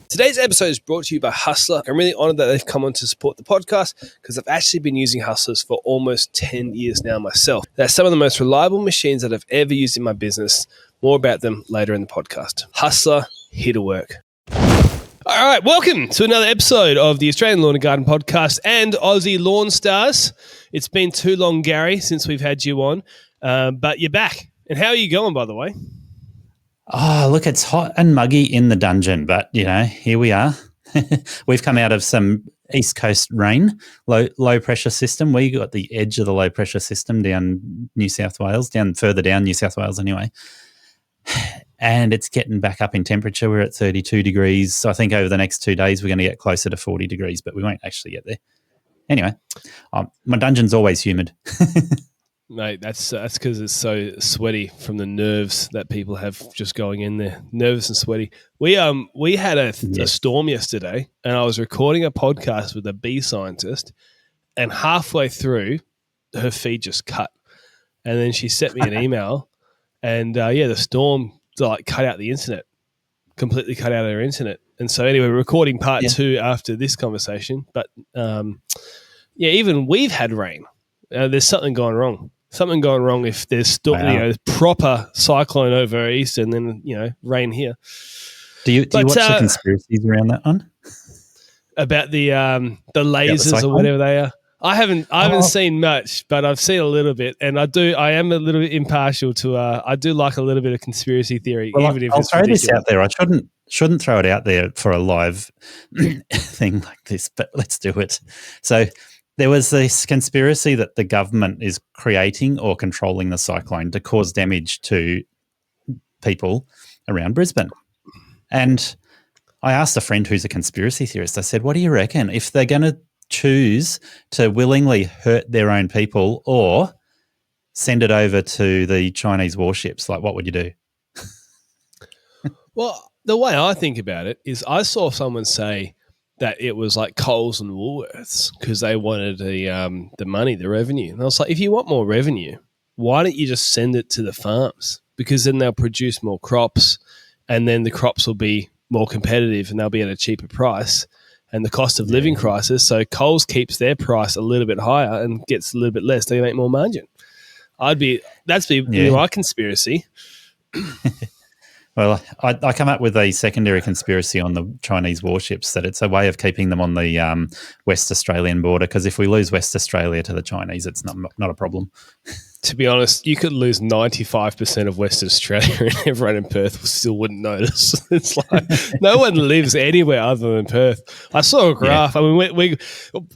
Today's episode is brought to you by Hustler. I'm really honoured that they've come on to support the podcast because I've actually been using Hustlers for almost 10 years now myself. They're some of the most reliable machines that I've ever used in my business. More about them later in the podcast. Hustler, here to work. All right, welcome to another episode of the Australian Lawn and Garden Podcast and Aussie Lawn Stars. It's been too long, Garry, since we've had you on, but you're back. And how are you going, by the way? Oh, look, it's hot and muggy in the dungeon, but, you know, here we are. We've come out of some East Coast rain, low pressure system. We got the edge of the low pressure system down New South Wales, further down New South Wales anyway. And it's getting back up in temperature. We're at 32 degrees. So I think over the next 2 days, we're going to get closer to 40 degrees, but we won't actually get there. Anyway, my dungeon's always humid. Mate, that's because it's so sweaty from the nerves that people have just going in there, nervous and sweaty. We had a storm yesterday, and I was recording a podcast with a bee scientist, and halfway through, her feed just cut, and then she sent me an email, and the storm cut out the internet, completely cut out her internet, and so anyway, we're recording part 2 after this conversation, but even we've had rain. There's something going wrong. Something going wrong if there's still proper cyclone over east and then rain here. Do you watch the conspiracies around that one? About the lasers or whatever they are? I haven't seen much, but I've seen a little bit, and I am a little bit impartial to. I do like a little bit of conspiracy theory, well, even if I'll it's throw ridiculous. this out there. I shouldn't throw it out there for a live thing like this, but let's do it. So. There was this conspiracy that the government is creating or controlling the cyclone to cause damage to people around Brisbane. And I asked a friend who's a conspiracy theorist, I said, what do you reckon? If they're going to choose to willingly hurt their own people or send it over to the Chinese warships, what would you do? Well, the way I think about it is I saw someone say that it was like Coles and Woolworths because they wanted the money, the revenue. And I was like, if you want more revenue, why don't you just send it to the farms? Because then they'll produce more crops and then the crops will be more competitive and they'll be at a cheaper price and the cost of living crisis. So Coles keeps their price a little bit higher and gets a little bit less. They make more margin. That's my conspiracy. Well, I come up with a secondary conspiracy on the Chinese warships that it's a way of keeping them on the West Australian border because if we lose West Australia to the Chinese, it's not a problem. To be honest, you could lose 95% of Western Australia and everyone in Perth still wouldn't notice. It's like no one lives anywhere other than Perth. I saw a graph. Yeah. I mean,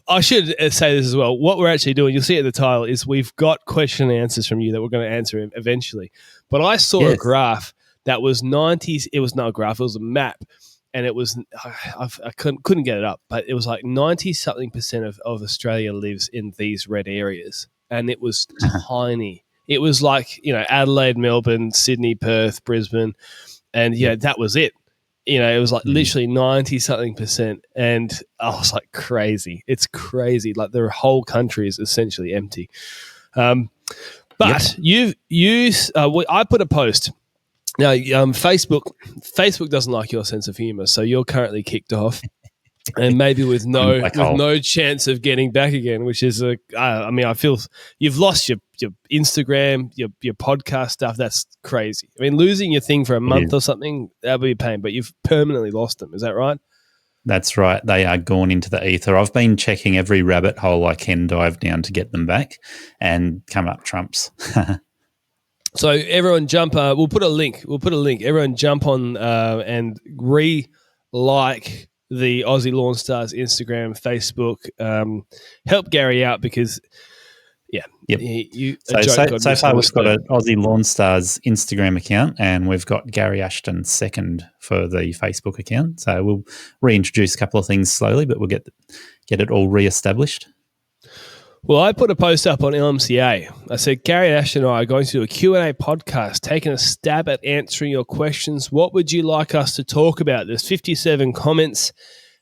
I should say this as well. What we're actually doing, you'll see at the title, is we've got question and answers from you that we're going to answer eventually. But I saw a graph that was 90s. It was not a graph. It was a map, and it was I couldn't get it up, but it was like 90-something% of Australia lives in these red areas, and it was tiny. It was like Adelaide, Melbourne, Sydney, Perth, Brisbane, and that was it. It was like literally 90-something%, and I was like, crazy. It's crazy. Like the whole country is essentially empty. But I put a post. Now, Facebook doesn't like your sense of humor, so you're currently kicked off, and maybe with no chance of getting back again. Which is I feel you've lost your Instagram, your podcast stuff. That's crazy. I mean, losing your thing for a month or something, that'd be a pain. But you've permanently lost them. Is that right? That's right. They are gone into the ether. I've been checking every rabbit hole I can dive down to get them back, and come up trumps. So everyone jump. We'll put a link. Everyone jump on and like the Aussie Lawn Stars Instagram, Facebook. Help Garry out because, So far we've got an Aussie Lawn Stars Instagram account, and we've got Garry Ashton second for the Facebook account. So we'll reintroduce a couple of things slowly, but we'll get it all re-established. Well, I put a post up on LMCA. I said, Garry and Ashton and I are going to do a Q&A podcast, taking a stab at answering your questions. What would you like us to talk about? There's 57 comments,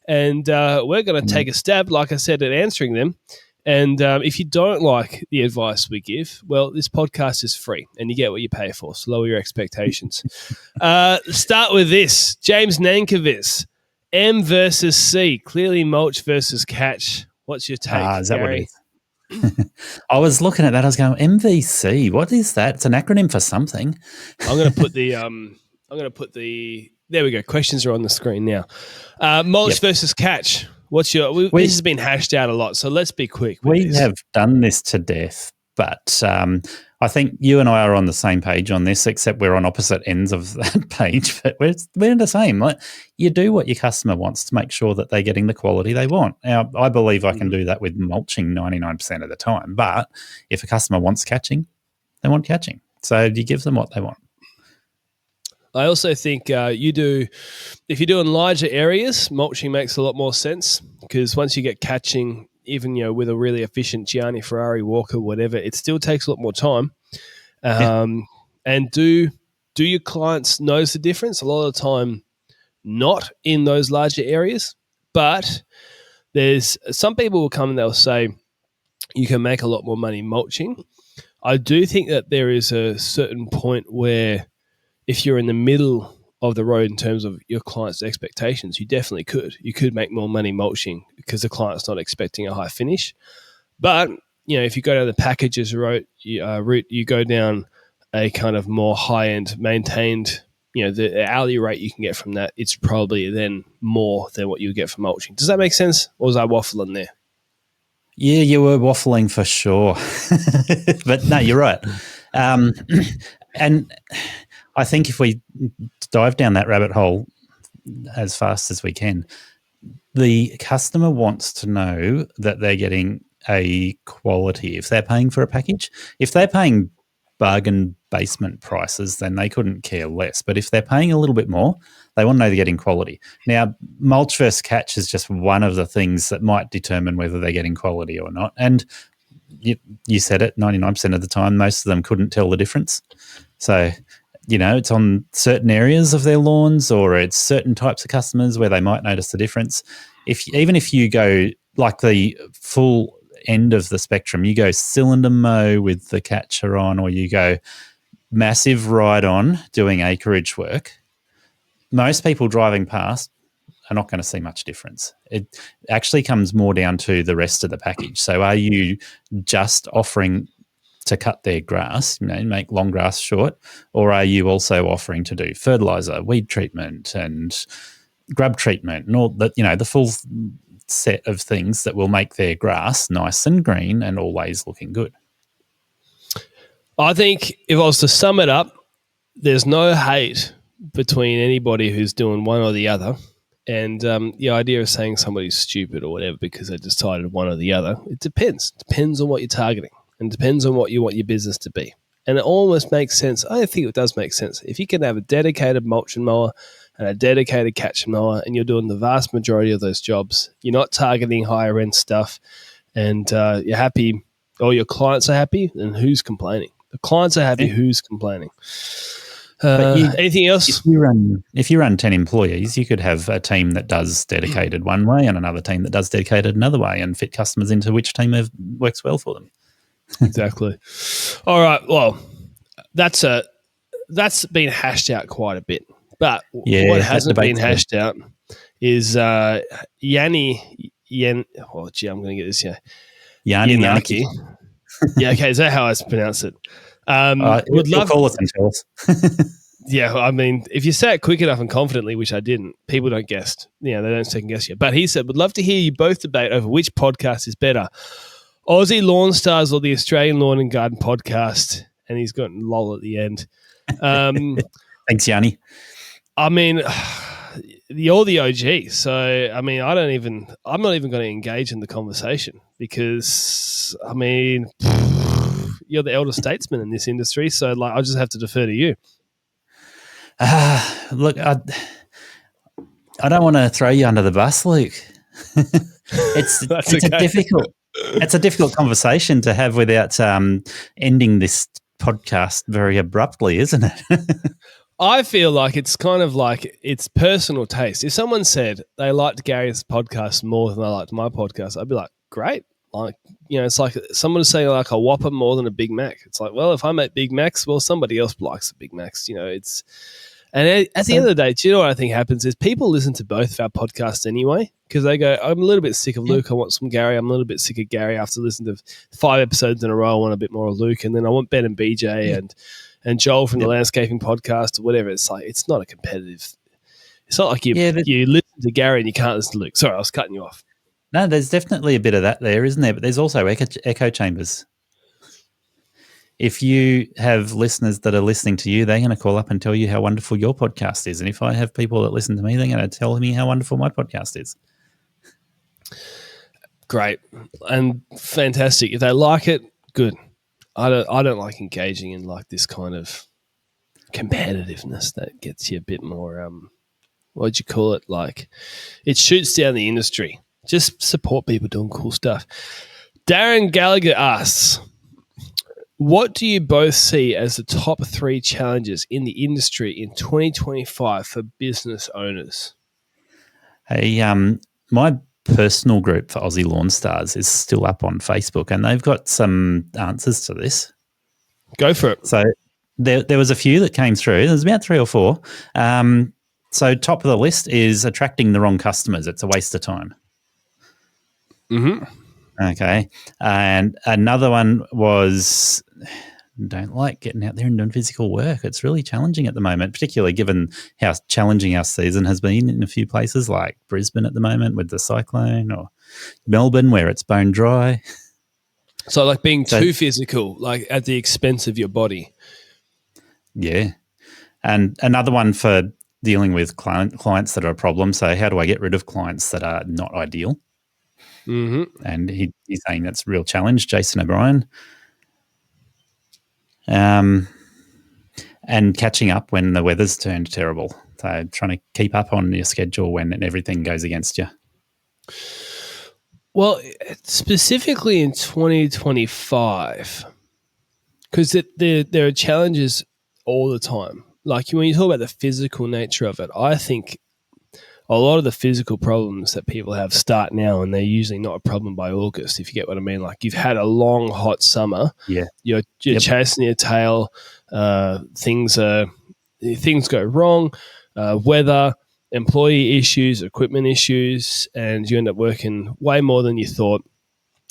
and we're going to take a stab, like I said, at answering them. And if you don't like the advice we give, well, this podcast is free and you get what you pay for. So lower your expectations. Start with this. James Nankovitz. M versus C. Clearly mulch versus catch. What's your take, Is that Garry? what it is? I was looking at that. I was going, MVC. What is that? It's an acronym for something. I'm going to put the. There we go. Questions are on the screen now. Mulch versus catch. What's your? This has been hashed out a lot, so let's be quick. We have done this to death, but I think you and I are on the same page on this, except we're on opposite ends of that page. But we're the same. Like, you do what your customer wants to make sure that they're getting the quality they want. Now, I believe I can do that with mulching 99% of the time. But if a customer wants catching, they want catching. So you give them what they want. I also think if you're doing larger areas, mulching makes a lot more sense, because once you get catching, even with a really efficient Gianni, Ferrari, Walker, whatever, it still takes a lot more time. And do your clients knows the difference? A lot of the time, not in those larger areas, but there's some people will come and they'll say you can make a lot more money mulching. I do think that there is a certain point where, if you're in the middle of the road in terms of your client's expectations, you definitely could. You could make more money mulching because the client's not expecting a high finish. But, if you go down the packages route, you go down a kind of more high-end maintained, the hourly rate you can get from that, it's probably then more than what you get from mulching. Does that make sense? Or was I waffling there? Yeah, you were waffling for sure. But no, you're right. And I think if we dive down that rabbit hole as fast as we can, the customer wants to know that they're getting a quality. If they're paying for a package, if they're paying bargain basement prices, then they couldn't care less. But if they're paying a little bit more, they want to know they're getting quality. Now, mulch versus catch is just one of the things that might determine whether they're getting quality or not. And you said it, 99% of the time, most of them couldn't tell the difference. So, it's on certain areas of their lawns, or it's certain types of customers where they might notice the difference. Even if you go like the full end of the spectrum, you go cylinder mow with the catcher on, or you go massive ride-on doing acreage work, most people driving past are not going to see much difference. It actually comes more down to the rest of the package. So are you just offering to cut their grass, make long grass short, or are you also offering to do fertilizer, weed treatment, and grub treatment, and all that, the full set of things that will make their grass nice and green and always looking good? I think if I was to sum it up, there's no hate between anybody who's doing one or the other. And the idea of saying somebody's stupid or whatever because they decided one or the other, it depends. Depends on what you're targeting, and depends on what you want your business to be. And it almost makes sense. I think it does make sense. If you can have a dedicated mulching mower and a dedicated catching mower, and you're doing the vast majority of those jobs, you're not targeting higher end stuff, and you're happy, or your clients are happy, then who's complaining? The clients are happy. Who's complaining? Anything else? If you run 10 employees, you could have a team that does dedicated one way and another team that does dedicated another way, and fit customers into which team works well for them. Exactly. All right. Well, that's been hashed out quite a bit. But what hasn't been hashed out is Yanni. Oh, gee, I'm going to get this here. Yanni. Yeah, okay. Is that how I pronounce it? Would love call us and tell us. Yeah, I mean, if you say it quick enough and confidently, which I didn't, people don't guess. They don't second guess you. But he said, would love to hear you both debate over which podcast is better, Aussie Lawn Stars or the Australian Lawn and Garden podcast. And he's got lol at the end. Thanks, Yanni. I mean, you're the OG. So, I mean, I'm not even going to engage in the conversation because, I mean, you're the elder statesman in this industry. So, I just have to defer to you. Look, I don't want to throw you under the bus, Luke. It's a difficult conversation to have without ending this podcast very abruptly, isn't it? I feel like it's kind of like it's personal taste. If someone said they liked Gary's podcast more than they liked my podcast, I'd be like, great. It's like someone saying like a Whopper more than a Big Mac. It's like, well, if I make Big Macs, well, somebody else likes the Big Macs. And at the end of the day, do you know what I think happens is people listen to both of our podcasts anyway because they go, I'm a little bit sick of Luke. I want some Garry. I'm a little bit sick of Garry after listening to 5 episodes in a row. I want a bit more of Luke. And then I want Ben and BJ and Joel from the Landscaping Podcast or whatever. It's like, it's not a competitive. It's not like you listen to Garry and you can't listen to Luke. Sorry, I was cutting you off. No, there's definitely a bit of that there, isn't there? But there's also echo chambers. If you have listeners that are listening to you, they're going to call up and tell you how wonderful your podcast is. And if I have people that listen to me, they're going to tell me how wonderful my podcast is. Great and fantastic. If they like it, good. I don't like engaging in like this kind of competitiveness that gets you a bit more what'd you call it? Like it shoots down the industry. Just support people doing cool stuff. Darren Gallagher asks, what do you both see as the top 3 challenges in the industry in 2025 for business owners? Hey, my personal group for Aussie Lawn Stars is still up on Facebook, and they've got some answers to this. Go for it. So there was a few that came through. There's about 3 or 4. So top of the list is attracting the wrong customers. It's a waste of time. Mm-hmm. Okay. And another one was don't like getting out there and doing physical work. It's really challenging at the moment, particularly given how challenging our season has been in a few places like Brisbane at the moment with the cyclone, or Melbourne where it's bone dry. So like being too physical, like at the expense of your body. Yeah. And another one for dealing with clients that are a problem. So how do I get rid of clients that are not ideal? Mm-hmm. And he's saying that's a real challenge, Jason O'Brien. And catching up when the weather's turned terrible. So trying to keep up on your schedule when everything goes against you. Well, specifically in 2025, because there are challenges all the time. Like when you talk about the physical nature of it, I think a lot of the physical problems that people have start now, and they're usually not a problem by August, if you get what I mean. Like you've had a long, hot summer. Yeah. You're chasing your tail. Things go wrong. Weather, employee issues, equipment issues, and you end up working way more than you thought.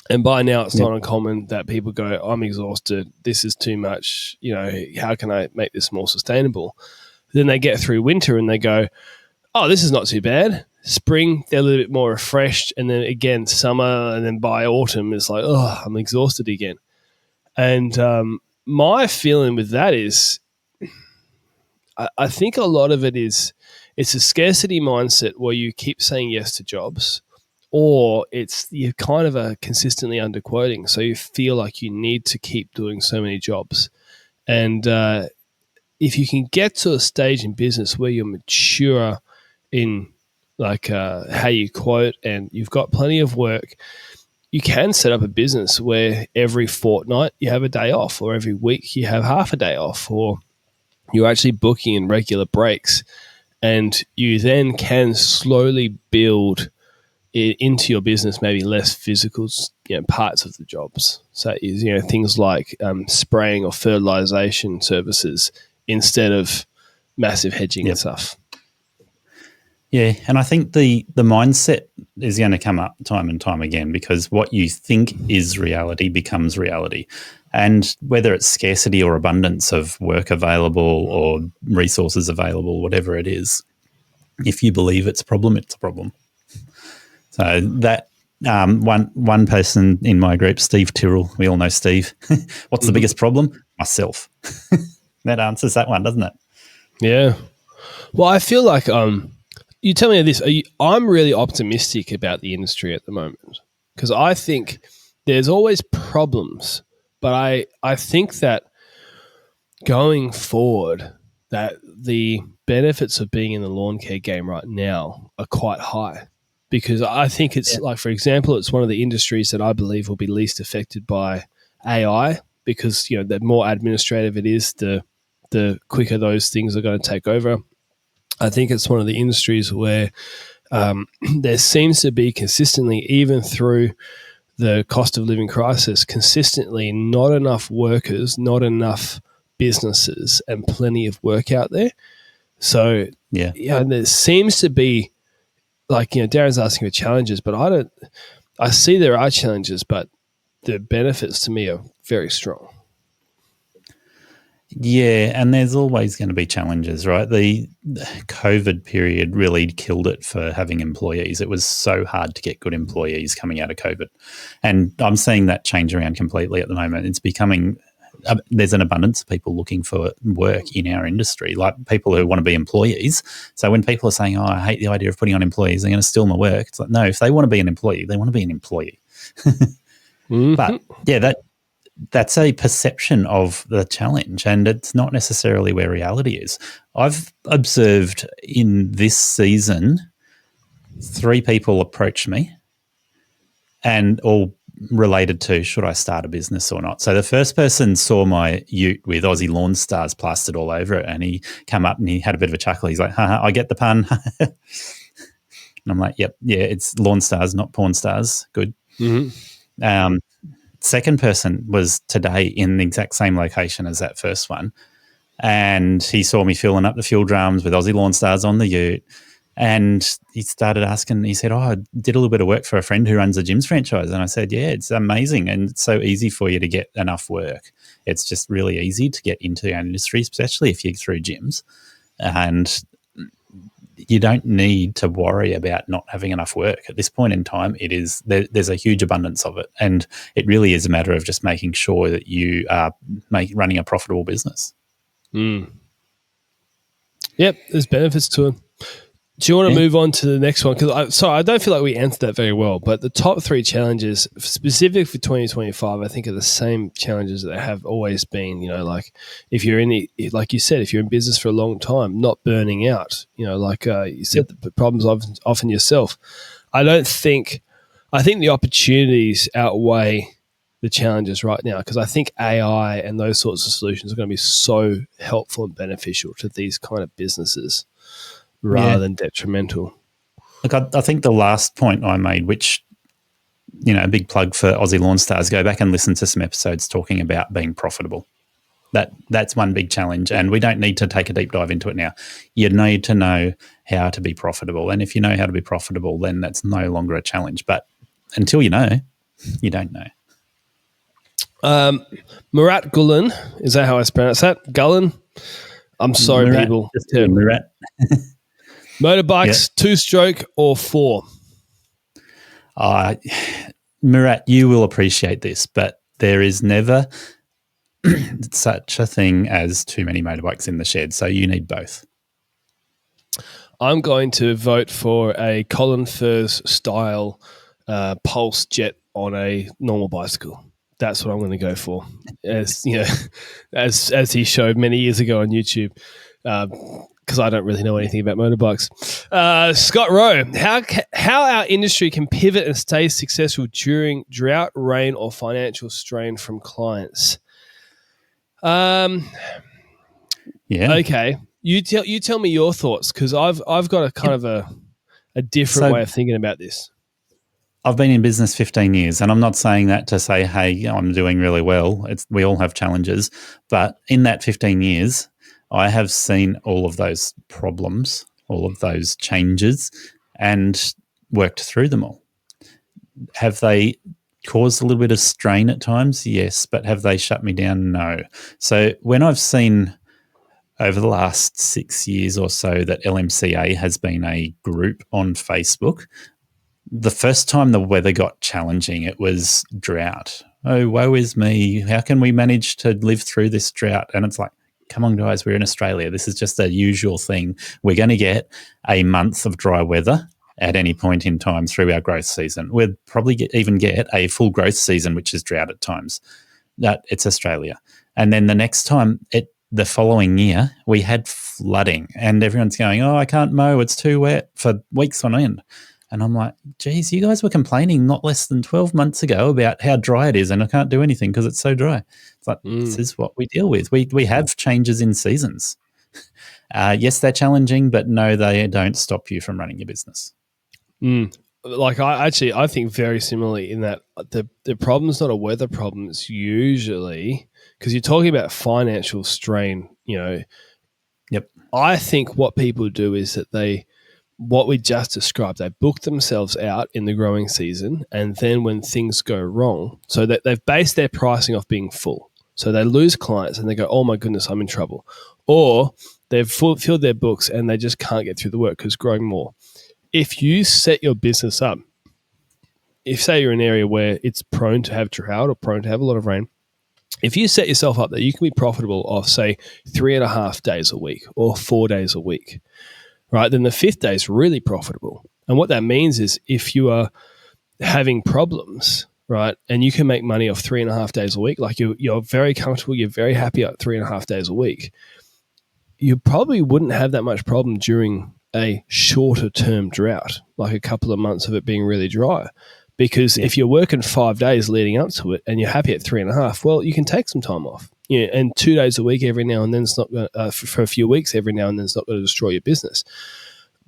And by now, it's not uncommon that people go, I'm exhausted. This is too much. You know, how can I make this more sustainable? Then they get through winter and they go, oh, this is not too bad. Spring, they're a little bit more refreshed. And then again, summer, and then by autumn, it's like, oh, I'm exhausted again. And my feeling with that is I think a lot of it is it's a scarcity mindset where you keep saying yes to jobs, or you're kind of consistently underquoting. So you feel like you need to keep doing so many jobs. And if you can get to a stage in business where you're mature in like how you quote and you've got plenty of work, you can set up a business where every fortnight you have a day off, or every week you have half a day off, or you're actually booking in regular breaks, and you then can slowly build it into your business, maybe less physical parts of the jobs. So things like spraying or fertilization services instead of massive hedging and stuff. Yeah, and I think the mindset is going to come up time and time again, because what you think is reality becomes reality. And whether it's scarcity or abundance of work available or resources available, whatever it is, if you believe it's a problem, it's a problem. So that one person in my group, Steve Tyrrell, we all know Steve. What's the biggest problem? Myself. That answers that one, doesn't it? Yeah. Well, I feel like you tell me this. I'm really optimistic about the industry at the moment, because I think there's always problems, but I think that going forward, that the benefits of being in the lawn care game right now are quite high, because I think it's like, for example, it's one of the industries that I believe will be least affected by AI, because the more administrative it is, the quicker those things are going to take over. I think it's one of the industries where there seems to be consistently, even through the cost of living crisis, consistently not enough workers, not enough businesses, and plenty of work out there. So, Yeah. and there seems to be, like, Darren's asking for challenges, but I see there are challenges, but the benefits to me are very strong. Yeah, and there's always going to be challenges, right? The COVID period really killed it for having employees. It was so hard to get good employees coming out of COVID. And I'm seeing that change around completely at the moment. It's becoming there's an abundance of people looking for work in our industry, like people who want to be employees. So when people are saying, oh, I hate the idea of putting on employees, they're going to steal my work. It's like, no, if they want to be an employee, they want to be an employee. Mm-hmm. But yeah, that's a perception of the challenge, and it's not necessarily where reality is. I've observed in this season 3 people approach me and all related to should I start a business or not. So the first person saw my ute with Aussie Lawn Stars plastered all over it, and he came up and he had a bit of a chuckle. He's like, haha, I get the pun. And I'm like, yep, yeah, it's Lawn Stars, not porn stars. Good. Mm-hmm. Second person was today in the exact same location as that first one. And he saw me filling up the fuel drums with Aussie Lawn Stars on the ute. And he started asking, he said, oh, I did a little bit of work for a friend who runs a gyms franchise. And I said, yeah, it's amazing. And it's so easy for you to get enough work. It's just really easy to get into our industry, especially if you're through gyms. And you don't need to worry about not having enough work. At this point in time, there's a huge abundance of it. And it really is a matter of just making sure that you are running a profitable business. Mm. Yep, there's benefits to it. Do you want to move on to the next one? Because I don't feel like we answered that very well, but the top 3 challenges specific for 2025, I think are the same challenges that have always been, like if you're like you said, if you're in business for a long time, not burning out, like you said, the problem's often yourself. I think the opportunities outweigh the challenges right now, because I think AI and those sorts of solutions are going to be so helpful and beneficial to these kind of businesses, rather than detrimental. Look, I think the last point I made, which, a big plug for Aussie Lawn Stars, go back and listen to some episodes talking about being profitable. That's one big challenge, and we don't need to take a deep dive into it now. You need to know how to be profitable, and if you know how to be profitable, then that's no longer a challenge. But until you know, you don't know. Murat Gulen, is that how I pronounce that? Gulen? I'm sorry, Murat, people. Murat. Motorbikes, 2-stroke or 4? Murat, you will appreciate this, but there is never such a thing as too many motorbikes in the shed, so you need both. I'm going to vote for a Colin Firth style pulse jet on a normal bicycle. That's what I'm going to go for, as as he showed many years ago on YouTube. Because I don't really know anything about motorbikes. Scott Rowe, how our industry can pivot and stay successful during drought, rain, or financial strain from clients. Okay, you tell me your thoughts, because I've got a kind of a different way of thinking about this. I've been in business 15 years, and I'm not saying that to say, hey, I'm doing really well. We all have challenges, but in that 15 years, I have seen all of those problems, all of those changes, and worked through them all. Have they caused a little bit of strain at times? Yes. But have they shut me down? No. So when I've seen over the last 6 years or so that LMCA has been a group on Facebook, the first time the weather got challenging, it was drought. Oh, woe is me. How can we manage to live through this drought? And it's like, come on, guys, we're in Australia. This is just a usual thing. We're going to get a month of dry weather at any point in time through our growth season. We'll probably even get a full growth season, which is drought at times. It's Australia. And then the next time, the following year, we had flooding, and everyone's going, oh, I can't mow. It's too wet, for weeks on end. And I'm like, geez, you guys were complaining not less than 12 months ago about how dry it is, and I can't do anything because it's so dry. It's like, This is what we deal with. We have changes in seasons. Yes, they're challenging, but no, they don't stop you from running your business. Like I think very similarly in that the problem's not a weather problem. It's usually because you're talking about financial strain, Yep. I think what people do is that what we just described, they book themselves out in the growing season, and then when things go wrong, so that they've based their pricing off being full. So they lose clients and they go, oh my goodness, I'm in trouble. Or they've filled their books and they just can't get through the work because growing more. If you set your business up, if say you're in an area where it's prone to have drought or prone to have a lot of rain, if you set yourself up that you can be profitable off, say, 3.5 days a week or 4 days a week, right, then the fifth day is really profitable. And what that means is if you are having problems, right, and you can make money off 3.5 days a week, like you're very comfortable, you're very happy at 3.5 days a week, you probably wouldn't have that much problem during a shorter term drought, like a couple of months of it being really dry. Because if you're working 5 days leading up to it and you're happy at 3.5, well, you can take some time off. Yeah, and 2 days a week every now and then, it's not going for a few weeks every now and then, it's not going to destroy your business.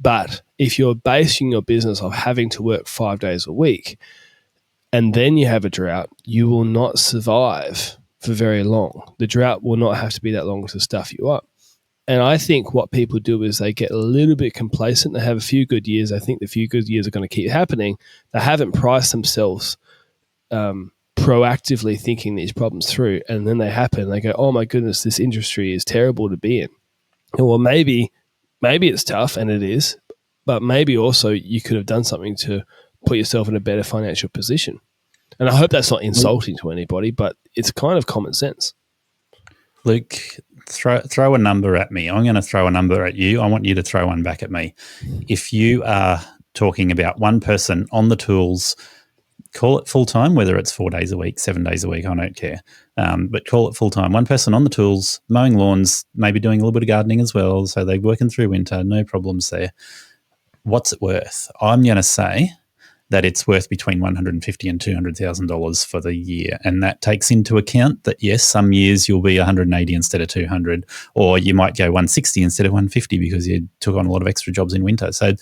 But if you're basing your business off having to work 5 days a week and then you have a drought, you will not survive for very long. The drought will not have to be that long to stuff you up. And I think what people do is they get a little bit complacent. They have a few good years. I think the few good years are going to keep happening. They haven't priced themselves proactively thinking these problems through. And then they happen. They go, oh my goodness, this industry is terrible to be in. And well, maybe it's tough, and it is. But maybe also you could have done something to put yourself in a better financial position. And I hope that's not insulting to anybody, but it's kind of common sense. Luke, throw a number at me. I'm going to throw a number at you. I want you to throw one back at me. If you are talking about one person on the tools, call it full-time, whether it's 4 days a week, 7 days a week, I don't care. But call it full-time. One person on the tools, mowing lawns, maybe doing a little bit of gardening as well, so they're working through winter, no problems there. What's it worth? I'm going to say that it's worth between $150,000 and $200,000 for the year. And that takes into account that, yes, some years you'll be 180 instead of 200, or you might go 160 instead of 150 because you took on a lot of extra jobs in winter. So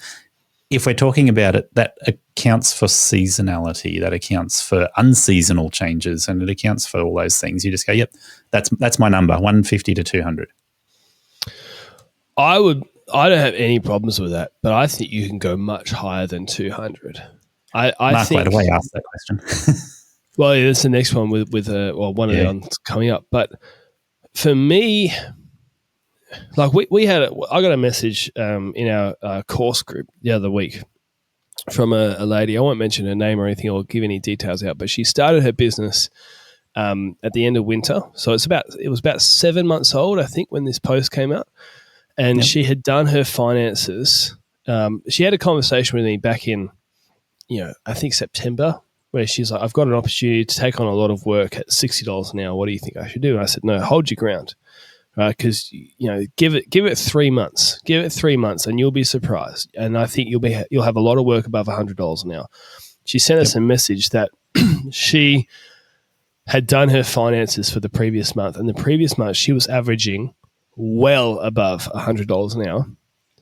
if we're talking about it, that accounts for seasonality, that accounts for unseasonal changes, and it accounts for all those things. You just go, yep, that's my number, 150 to 200. I don't have any problems with that, but I think you can go much higher than 200. I think. Mark, why do I ask that question? Well, yeah, that's the next one with one of the ones coming up. But for me, like I got a message in our course group the other week from a lady. I won't mention her name or anything or give any details out, but she started her business at the end of winter. So it was about 7 months old, I think, when this post came out. And she had done her finances. She had a conversation with me back in, I think September, where she's like, I've got an opportunity to take on a lot of work at $60 an hour. What do you think I should do? And I said, no, hold your ground, right? Because, give it 3 months. Give it 3 months and you'll be surprised. And I think you'll have a lot of work above $100 an hour. She sent us a message that she had done her finances for the previous month. And the previous month she was averaging well above $100 an hour.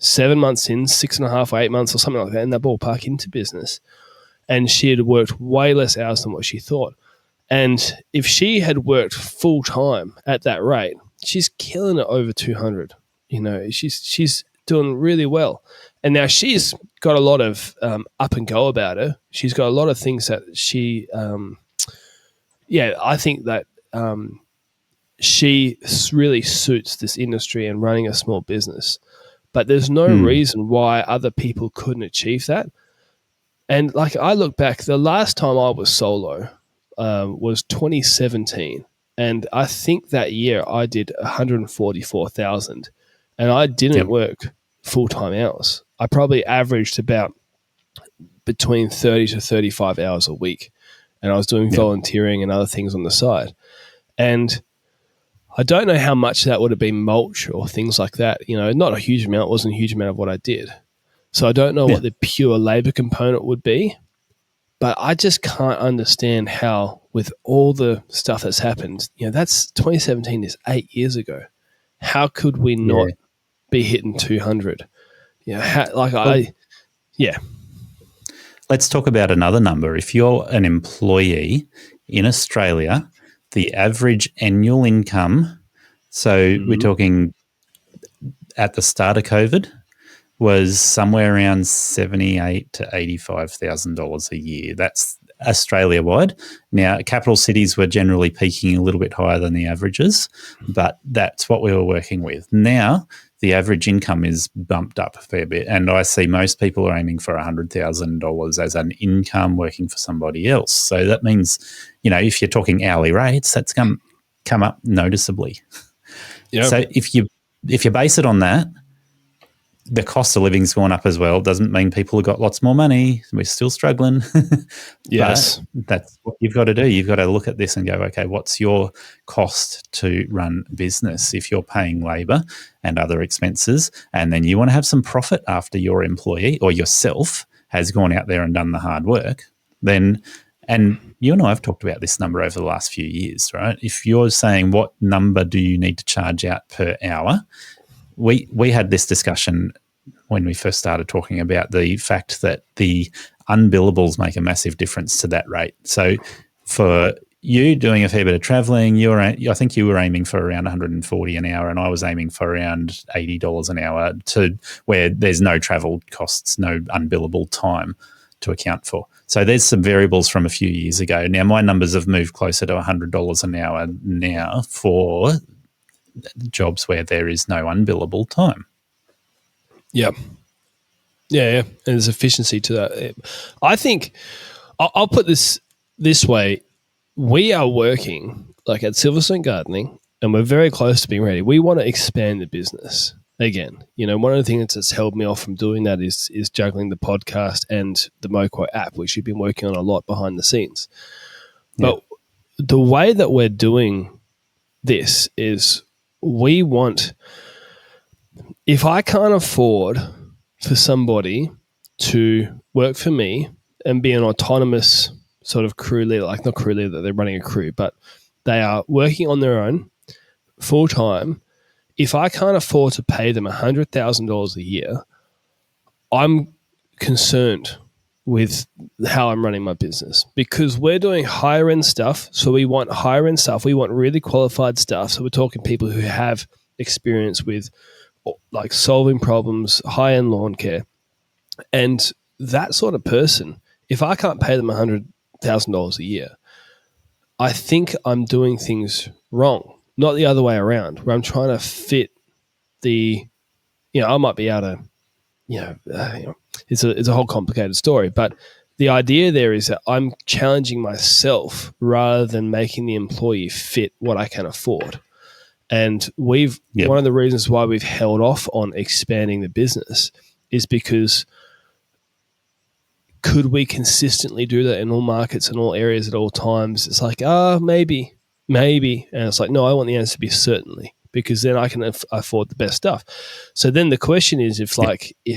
7 months in, 6.5 or 8 months or something like that in that ballpark into business. And she had worked way less hours than what she thought. And if she had worked full time at that rate, she's killing it over 200. She's doing really well. And now she's got a lot of up and go about her. She's got a lot of things that she, I think that she really suits this industry and running a small business. But there's no reason why other people couldn't achieve that. And like I look back, the last time I was solo was 2017. And I think that year I did 144,000 and I didn't work full-time hours. I probably averaged about between 30 to 35 hours a week. And I was doing volunteering and other things on the side. And I don't know how much that would have been mulch or things like that. Not a huge amount. It wasn't a huge amount of what I did. So I don't know what the pure labor component would be, but I just can't understand how, with all the stuff that's happened, that's 2017 is 8 years ago. How could we not be hitting 200? Let's talk about another number. If you're an employee in Australia, the average annual income, so we're talking at the start of COVID was somewhere around $78,000 to $85,000 a year. That's Australia wide. Now, capital cities were generally peaking a little bit higher than the averages, but that's what we were working with. Now, the average income is bumped up a fair bit, and I see most people are aiming for $100,000 as an income working for somebody else. So that means, if you're talking hourly rates, that's come up noticeably. Yep. So if you base it on that, the cost of living's gone up as well. Doesn't mean people have got lots more money. We're still struggling. Yes. But that's what you've got to do. You've got to look at this and go, okay, what's your cost to run business if you're paying labour and other expenses, and then you want to have some profit after your employee or yourself has gone out there and done the hard work, then, and you and I have talked about this number over the last few years, right? If you're saying what number do you need to charge out per hour, we had this discussion when we first started talking about the fact that the unbillables make a massive difference to that rate. So for you doing a fair bit of traveling, I think you were aiming for around $140 an hour, and I was aiming for around $80 an hour, to where there's no travel costs, no unbillable time to account for. So there's some variables from a few years ago. Now my numbers have moved closer to $100 an hour now for jobs where there is no unbillable time. Yeah. Yeah. And there's efficiency to that. I think I'll put this way. We are working like at Silverstone Gardening, and we're very close to being ready. We want to expand the business again. One of the things that's held me off from doing that is juggling the podcast and the Moco app, which you've been working on a lot behind the scenes. Yeah. But the way that we're doing this is, we want, if I can't afford for somebody to work for me and be an autonomous sort of crew leader, like not crew leader that they're running a crew, but they are working on their own full time. If I can't afford to pay them $100,000 a year, I'm concerned with how I'm running my business, because we're doing higher end stuff. So we want higher end stuff. We want really qualified stuff. So we're talking people who have experience with like solving problems, high end lawn care. And that sort of person, if I can't pay them $100,000 a year, I think I'm doing things wrong, not the other way around, where I'm trying to fit I might be able to, it's a whole complicated story, but the idea there is that I'm challenging myself rather than making the employee fit what I can afford. And one of the reasons why we've held off on expanding the business is because could we consistently do that in all markets and all areas at all times? It's like, maybe. And it's like, no, I want the answer to be certainly, because then I can afford the best stuff. So then the question is, if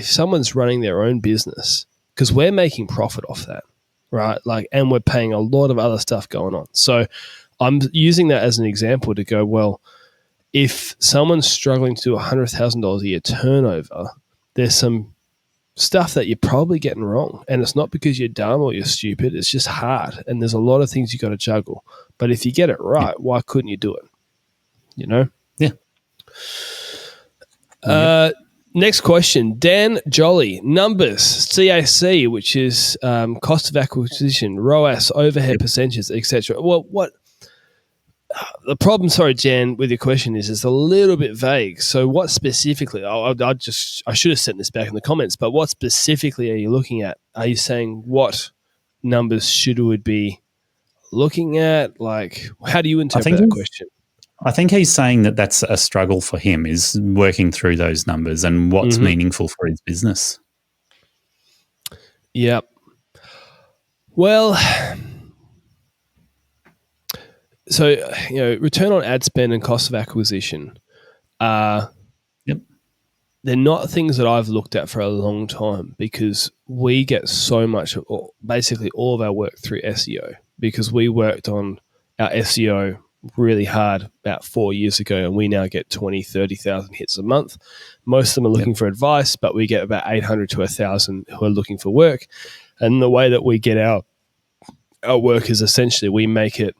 someone's running their own business, because we're making profit off that, right? And we're paying a lot of other stuff going on. So I'm using that as an example to go, well, if someone's struggling to do $100,000 a year turnover, there's some stuff that you're probably getting wrong. And it's not because you're dumb or you're stupid. It's just hard. And there's a lot of things you got to juggle. But if you get it right, why couldn't you do it? Yeah. Next question. Dan Jolly. Numbers. CAC, which is cost of acquisition, ROAS, overhead percentages, etc. Well, what the problem, sorry, Jan, with your question is it's a little bit vague. So what specifically, I should have sent this back in the comments, but what specifically are you looking at? Are you saying what numbers should we be looking at? Like, how do you interpret that question? I think he's saying that that's a struggle for him, is working through those numbers and what's meaningful for his business. Yep. Well, so, return on ad spend and cost of acquisition, they're not things that I've looked at for a long time, because we get so much, basically all of our work through SEO, because we worked on our SEO really hard about 4 years ago, and we now get 20, 30,000 hits a month. Most of them are looking for advice, but we get about 800 to 1,000 who are looking for work. And the way that we get our work is essentially we make it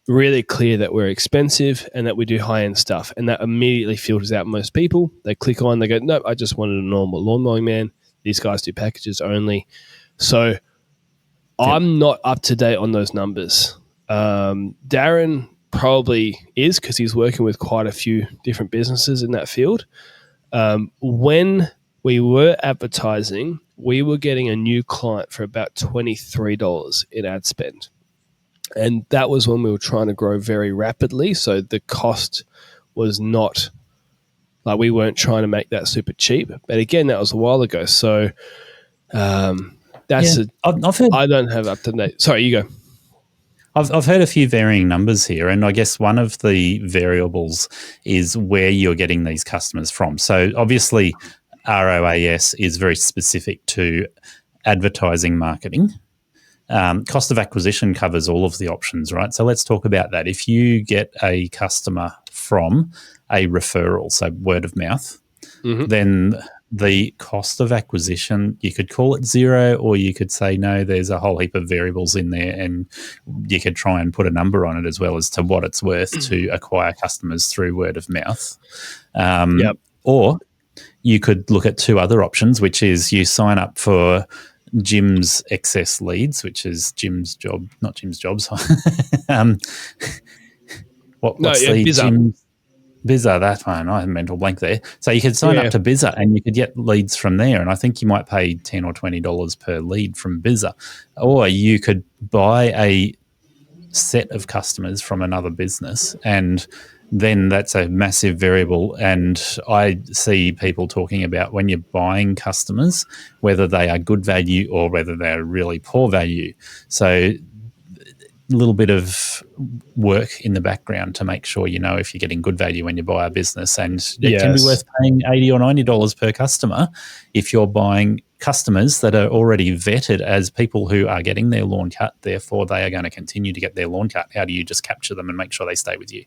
really clear that we're expensive and that we do high-end stuff, and that immediately filters out most people. They click on, they go, nope, I just wanted a normal lawn mowing man. These guys do packages only. So I'm not up to date on those numbers. Darren probably is, because he's working with quite a few different businesses in that field. When we were advertising, we were getting a new client for about $23 in ad spend. And that was when we were trying to grow very rapidly. So the cost was not like, we weren't trying to make that super cheap. But again, that was a while ago. So that's I've heard, I don't have up to date. Sorry, you go. I've heard a few varying numbers here, and I guess one of the variables is where you're getting these customers from. So obviously, ROAS is very specific to advertising marketing. Cost of acquisition covers all of the options, right? So let's talk about that. If you get a customer from a referral, so word of mouth, then the cost of acquisition, you could call it zero, or you could say, no, there's a whole heap of variables in there, and you could try and put a number on it as well as to what it's worth to acquire customers through word of mouth. Or you could look at two other options, which is you sign up for Jim's excess leads, which is Jim's job, not Jim's jobs. Bizza, that one. I had a mental blank there. So you could sign up to Bizza and you could get leads from there. And I think you might pay $10 or $20 per lead from Bizza. Or you could buy a set of customers from another business, and then that's a massive variable. And I see people talking about when you're buying customers, whether they are good value or whether they're really poor value. So a little bit of work in the background to make sure you know if you're getting good value when you buy a business, and it can be worth paying $80 or $90 per customer if you're buying customers that are already vetted as people who are getting their lawn cut, therefore they are going to continue to get their lawn cut. How do you just capture them and make sure they stay with you?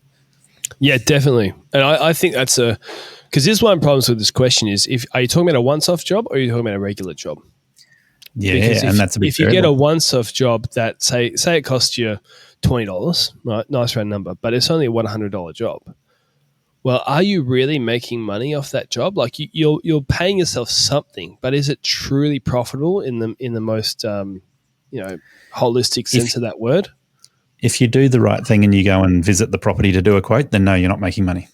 Yeah, definitely. And I think that's because this one of the problems with this question is, are you talking about a once-off job or are you talking about a regular job? Yeah, and that's a big if you get a once-off job that say it costs you $20, right? Nice round number, but it's only a $100 job. Well, are you really making money off that job? Like you're paying yourself something, but is it truly profitable in the most holistic sense of that word? If you do the right thing and you go and visit the property to do a quote, then no, you're not making money.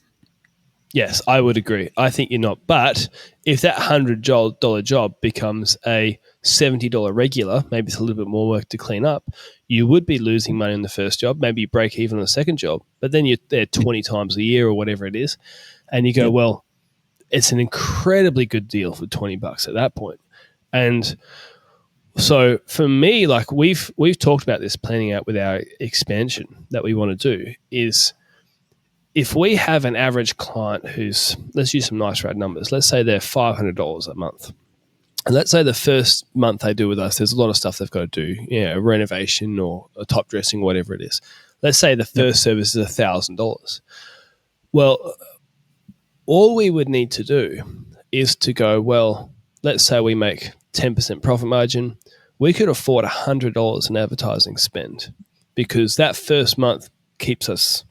Yes, I would agree. I think you're not. But if that $100 job becomes a $70 regular, maybe it's a little bit more work to clean up, you would be losing money on the first job. Maybe you break even on the second job, but then you're there 20 times a year or whatever it is. And you go, well, it's an incredibly good deal for $20 at that point. And so for me, like we've talked about this planning out with our expansion that we want to do is, if we have an average client who's, let's use some nice round numbers. Let's say they're $500 a month. And let's say the first month they do with us, there's a lot of stuff they've got to do, a renovation or a top dressing, whatever it is. Let's say the first service is $1,000. Well, all we would need to do is to go, well, let's say we make 10% profit margin. We could afford $100 in advertising spend, because that first month keeps us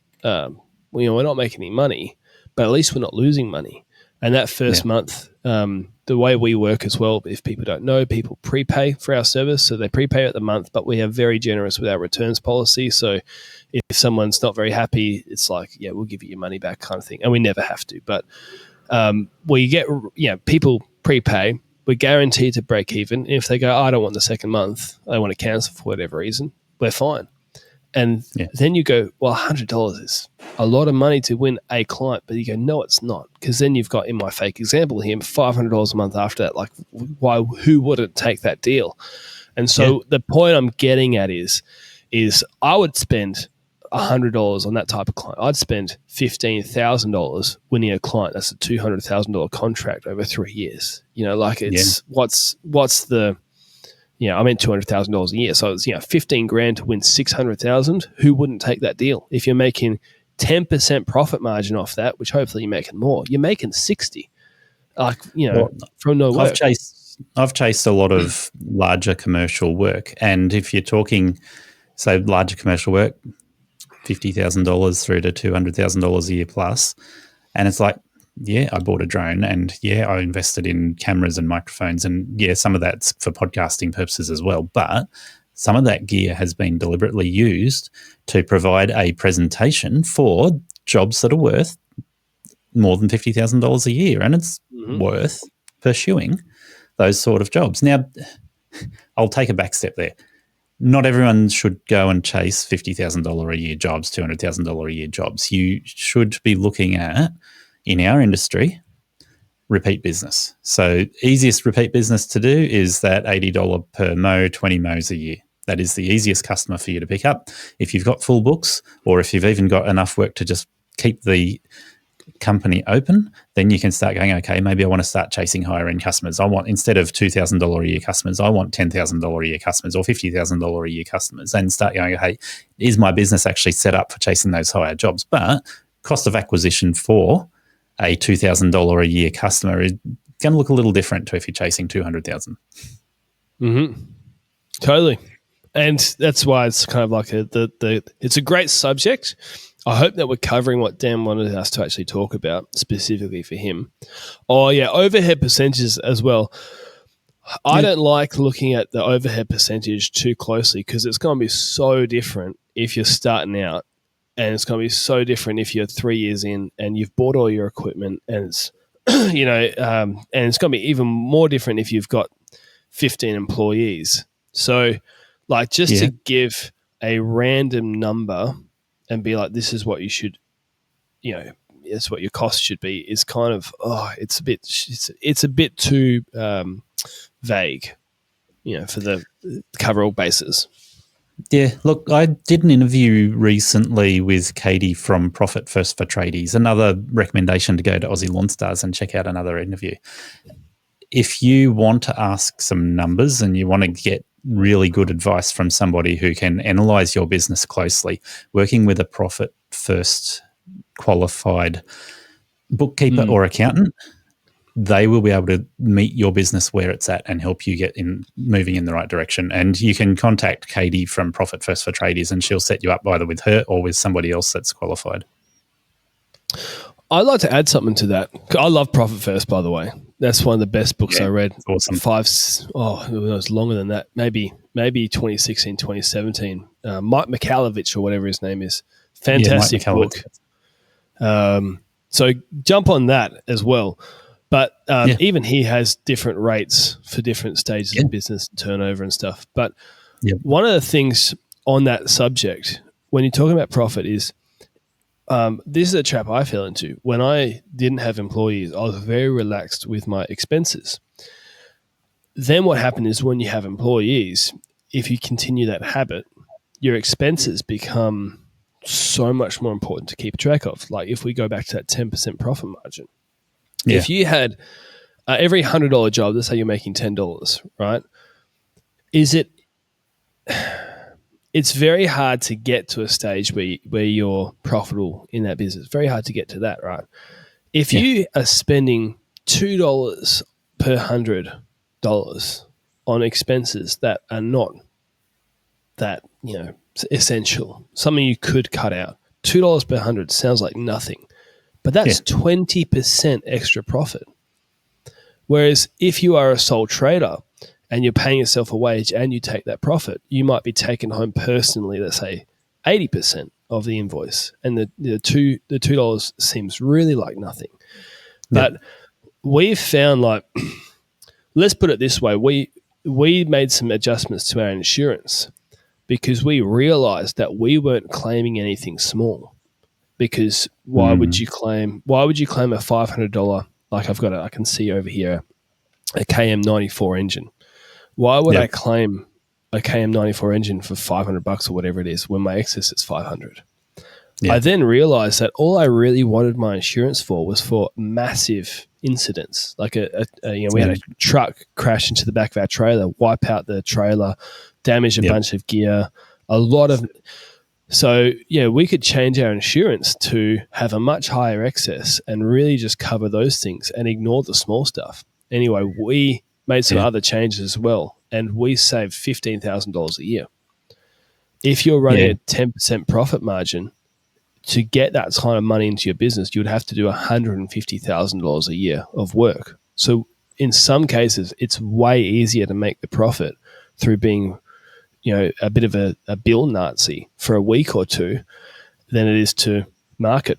we're not making any money, but at least we're not losing money. And that first month, the way we work as well, if people don't know, people prepay for our service. So they prepay at the month, but we are very generous with our returns policy. So if someone's not very happy, it's like, we'll give you your money back kind of thing. And we never have to. But we get, people prepay. We're guaranteed to break even. If they go, I don't want the second month, I want to cancel for whatever reason, we're fine. And then you go, well, $100 is a lot of money to win a client. But you go, no, it's not. Because then you've got, in my fake example here, $500 a month after that. Like, who wouldn't take that deal? And so the point I'm getting at is I would spend $100 on that type of client. I'd spend $15,000 winning a client. That's a $200,000 contract over 3 years. It's what's the... I meant $200,000 a year. So it's, $15,000 to win $600,000. Who wouldn't take that deal? If you're making 10% profit margin off that, which hopefully you're making more, you're making 60. From no work. I've chased a lot of larger commercial work. And if you're talking, larger commercial work, $50,000 through to $200,000 a year plus. And it's like, yeah, I bought a drone, and yeah, I invested in cameras and microphones, and yeah, some of that's for podcasting purposes as well. But some of that gear has been deliberately used to provide a presentation for jobs that are worth more than $50,000 a year, and it's worth pursuing those sort of jobs. Now, I'll take a back step there. Not everyone should go and chase $50,000 a year jobs, $200,000 a year jobs. You should be looking at, in our industry, repeat business. So easiest repeat business to do is that $80 per mow, 20 mows a year. That is the easiest customer for you to pick up. If you've got full books, or if you've even got enough work to just keep the company open, then you can start going, okay, maybe I want to start chasing higher end customers. I want, instead of $2,000 a year customers, I want $10,000 a year customers or $50,000 a year customers, and start going, hey, is my business actually set up for chasing those higher jobs? But cost of acquisition for a $2,000 a year customer is going to look a little different to if you're chasing 200,000. Totally. And that's why it's kind of like it's a great subject. I hope that we're covering what Dan wanted us to actually talk about specifically for him. Oh, yeah, overhead percentages as well. I don't like looking at the overhead percentage too closely, because it's going to be so different if you're starting out, and it's going to be so different if you're 3 years in and you've bought all your equipment, and it's and it's going to be even more different if you've got 15 employees. So, like, just to give a random number and be like, this is what you should, it's what your cost should be, is kind of, it's a bit too vague, for the cover all bases. Yeah, look, I did an interview recently with Katie from Profit First for Tradies. Another recommendation to go to Aussie Lawn Stars and check out another interview. If you want to ask some numbers and you want to get really good advice from somebody who can analyze your business closely, working with a Profit First qualified bookkeeper or accountant, they will be able to meet your business where it's at and help you get moving in the right direction. And you can contact Katie from Profit First for Tradies, and she'll set you up either with her or with somebody else that's qualified. I'd like to add something to that. I love Profit First, by the way. That's one of the best books I read. Awesome. It was longer than that. Maybe 2016, 2017. Mike Michalowicz, or whatever his name is. Fantastic book. So jump on that as well. But even he has different rates for different stages of business, turnover and stuff. But one of the things on that subject, when you're talking about profit, is this is a trap I fell into. When I didn't have employees, I was very relaxed with my expenses. Then what happened is, when you have employees, if you continue that habit, your expenses become so much more important to keep track of. Like, if we go back to that 10% profit margin, if you had every $100 job, let's say you're making $10, right? It's very hard to get to a stage where you're profitable in that business. Very hard to get to that, right? If you are spending $2 per $100 on expenses that are not that, essential, something you could cut out, $2 per 100 sounds like nothing, but that's 20% extra profit. Whereas if you are a sole trader and you're paying yourself a wage and you take that profit, you might be taking home personally, let's say 80% of the invoice, and the $2 seems really like nothing. But we've found, like, let's put it this way, we made some adjustments to our insurance because we realized that we weren't claiming anything small. Because why would you claim a $500, like I can see over here, a KM94 engine? Why would I claim a KM94 engine for $500 or whatever it is when my excess is $500? I then realized that all I really wanted my insurance for was for massive incidents, like we had a truck crash into the back of our trailer, wipe out the trailer, damage a bunch of gear, a lot of. So, we could change our insurance to have a much higher excess and really just cover those things and ignore the small stuff. Anyway, we made some other changes as well, and we saved $15,000 a year. If you're running a 10% profit margin to get that kind of money into your business, you would have to do $150,000 a year of work. So in some cases, it's way easier to make the profit through being, a bit of a bill Nazi for a week or two than it is to market.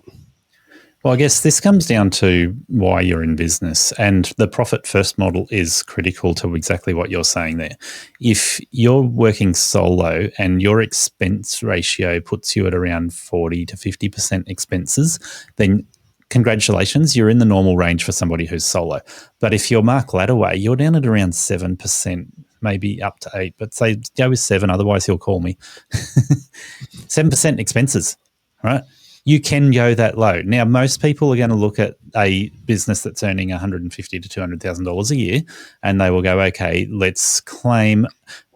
Well, I guess this comes down to why you're in business, and the profit first model is critical to exactly what you're saying there. If you're working solo and your expense ratio puts you at around 40 to 50% expenses, then congratulations, you're in the normal range for somebody who's solo. But if you're Mark Lattaway, you're down at around 7%, maybe up to 8%, but say go with 7%, otherwise he'll call me. 7% expenses, right? You can go that low. Now, most people are going to look at a business that's earning $150,000 to $200,000 a year, and they will go, okay, let's claim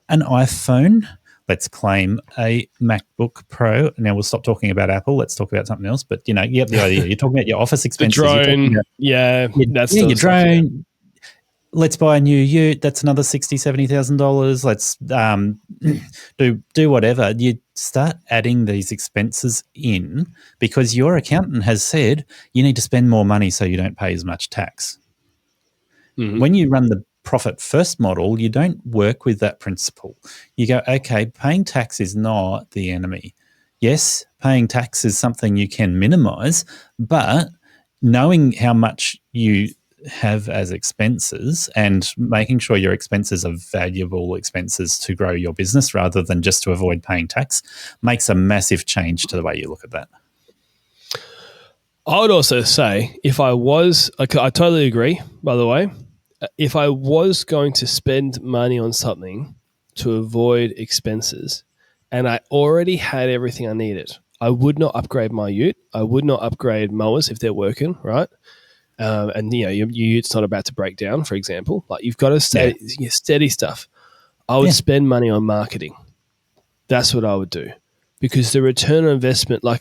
an iPhone. Let's claim a MacBook Pro. Now, we'll stop talking about Apple. Let's talk about something else. But, you get the idea. You're talking about your office expenses. The drone, your drone. Let's buy a new ute. That's another $60,000, $70,000. Let's do whatever. You start adding these expenses in because your accountant has said you need to spend more money so you don't pay as much tax. Mm-hmm. When you run the profit first model, you don't work with that principle. You go, okay, paying tax is not the enemy. Yes, paying tax is something you can minimize, but knowing how much you have as expenses and making sure your expenses are valuable expenses to grow your business rather than just to avoid paying tax makes a massive change to the way you look at that. I would also say I totally agree, by the way, if I was going to spend money on something to avoid expenses and I already had everything I needed, I would not upgrade my ute. I would not upgrade mowers if they're working, right? And your ute's not about to break down, for example. Like you've got to steady stuff. I would spend money on marketing. That's what I would do, because the return on investment, go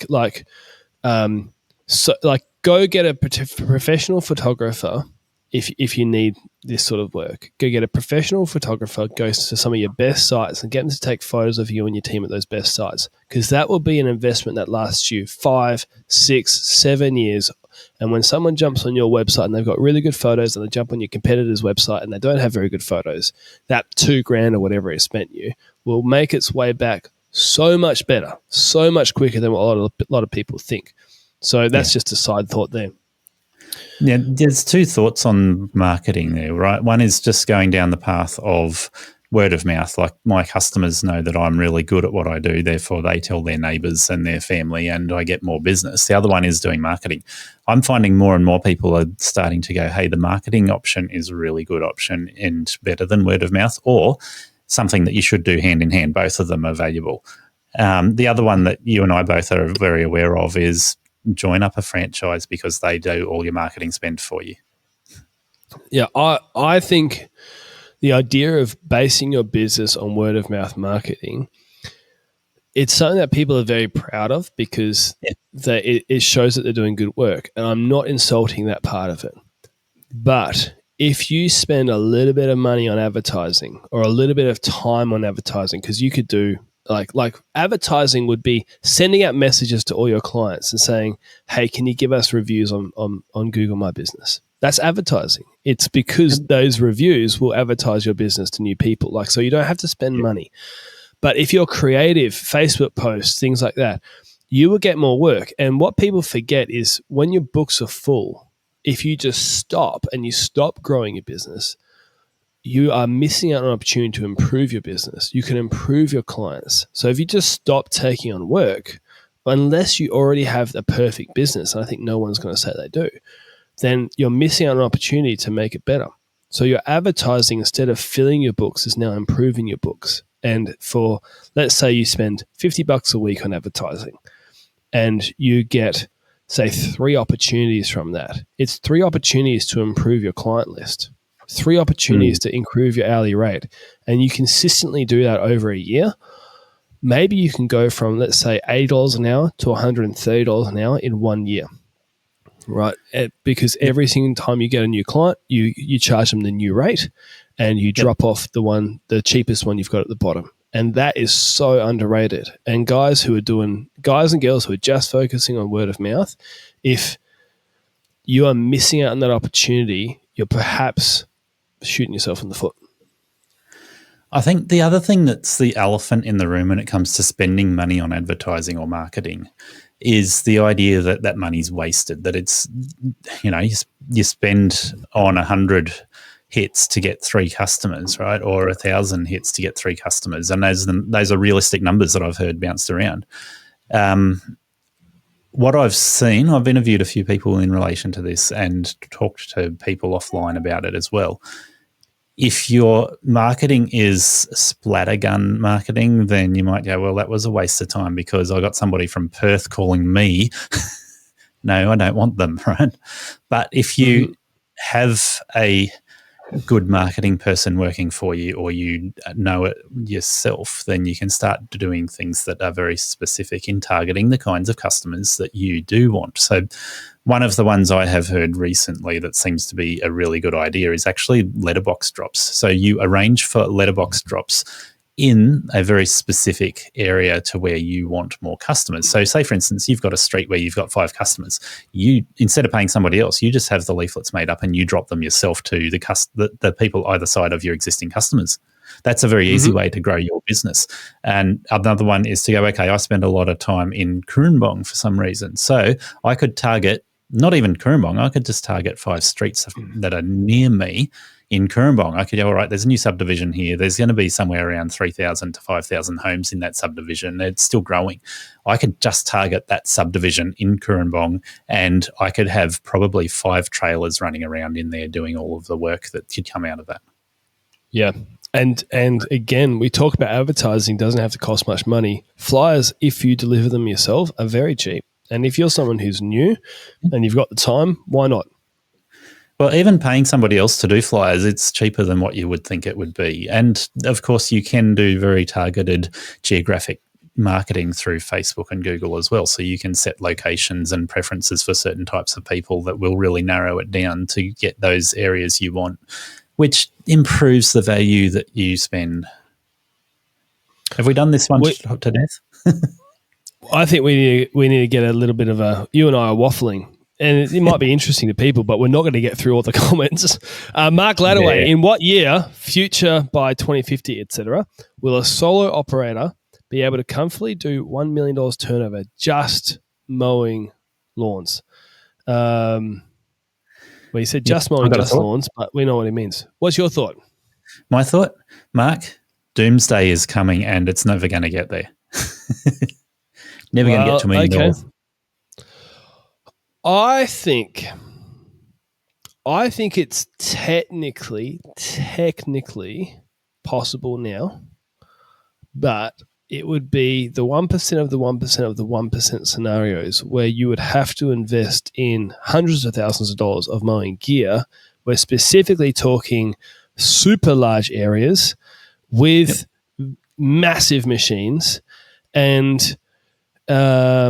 get a professional photographer if you need this sort of work. Go get a professional photographer, go to some of your best sites and get them to take photos of you and your team at those best sites, because that will be an investment that lasts you 5, 6, 7 years. And when someone jumps on your website and they've got really good photos and they jump on your competitor's website and they don't have very good photos, that $2,000 or whatever it spent you will make its way back so much better, so much quicker than what a lot of people think. So that's just a side thought there. Yeah, there's two thoughts on marketing there, right? One is just going down the path of word of mouth. Like my customers know that I'm really good at what I do, therefore they tell their neighbours and their family and I get more business. The other one is doing marketing. I'm finding more and more people are starting to go, hey, the marketing option is a really good option and better than word of mouth, or something that you should do hand in hand. Both of them are valuable. The other one that you and I both are very aware of is join up a franchise, because they do all your marketing spend for you. Yeah, I think the idea of basing your business on word of mouth marketing, it's something that people are very proud of because it shows that they're doing good work. And I'm not insulting that part of it. But if you spend a little bit of money on advertising or a little bit of time on advertising, because you could do like advertising would be sending out messages to all your clients and saying, hey, can you give us reviews on Google My Business? That's advertising. It's because those reviews will advertise your business to new people. So you don't have to spend money. But if you're creative, Facebook posts, things like that, you will get more work. And what people forget is when your books are full, if you just stop and you stop growing your business, you are missing out on an opportunity to improve your business. You can improve your clients. So if you just stop taking on work, unless you already have the perfect business, and I think no one's going to say they do, then you're missing out on an opportunity to make it better. So your advertising, instead of filling your books, is now improving your books. And for, let's say you spend $50 a week on advertising and you get, say, 3 opportunities from that. It's 3 opportunities to improve your client list, 3 opportunities to improve your hourly rate. And you consistently do that over a year. Maybe you can go from, let's say, $80 an hour to $130 an hour in 1 year. Right, because every single time you get a new client, you charge them the new rate, and you drop off the cheapest one you've got at the bottom, And that is so underrated. And guys and girls who are just focusing on word of mouth, if you are missing out on that opportunity, you're perhaps shooting yourself in the foot. I think the other thing that's the elephant in the room when it comes to spending money on advertising or marketing is the idea that that money's wasted, that it's, you spend on 100 hits to get 3 customers, right? Or 1,000 hits to get 3 customers. And those are realistic numbers that I've heard bounced around. What I've seen, I've interviewed a few people in relation to this and talked to people offline about it as well. If your marketing is splattergun marketing, then you might go, well, that was a waste of time because I got somebody from Perth calling me. No, I don't want them, right? But if you have a good marketing person working for you, or you know it yourself, then you can start doing things that are very specific in targeting the kinds of customers that you do want. So one of the ones I have heard recently that seems to be a really good idea is actually letterbox drops. So you arrange for letterbox drops in a very specific area to where you want more customers. So say, for instance, you've got a street where you've got 5 customers. You, instead of paying somebody else, you just have the leaflets made up and you drop them yourself to the people either side of your existing customers. That's a very easy way to grow your business. And another one is to go, okay, I spend a lot of time in Kurrumbong for some reason. So I could target, not even Kurrumbong, I could just target 5 streets that are near me in Kurrumbong. I could go, all right, there's a new subdivision here. There's going to be somewhere around 3,000 to 5,000 homes in that subdivision. It's still growing. I could just target that subdivision in Kurrumbong, and I could have probably 5 trailers running around in there doing all of the work that could come out of that. Yeah. And again, we talk about advertising doesn't have to cost much money. Flyers, if you deliver them yourself, are very cheap. And if you're someone who's new and you've got the time, why not? Well, even paying somebody else to do flyers, it's cheaper than what you would think it would be. And, of course, you can do very targeted geographic marketing through Facebook and Google as well. So you can set locations and preferences for certain types of people that will really narrow it down to get those areas you want, which improves the value that you spend. Have we done this one to death? I think we need to get a little bit of a – you and I are waffling. And it might be interesting to people, but we're not going to get through all the comments. Mark Ladaway, in what year, future by 2050, etc., will a solo operator be able to comfortably do $1 million turnover just mowing lawns? Well, he said just mowing lawns, but we know what he means. What's your thought? My thought, Mark, doomsday is coming and it's never going to get there. Never going to get to $1 million. Okay. I think it's technically possible now, but it would be the 1% of the 1% of the 1% scenarios where you would have to invest in hundreds of thousands of dollars of mowing gear. We're specifically talking super large areas with massive machines, and I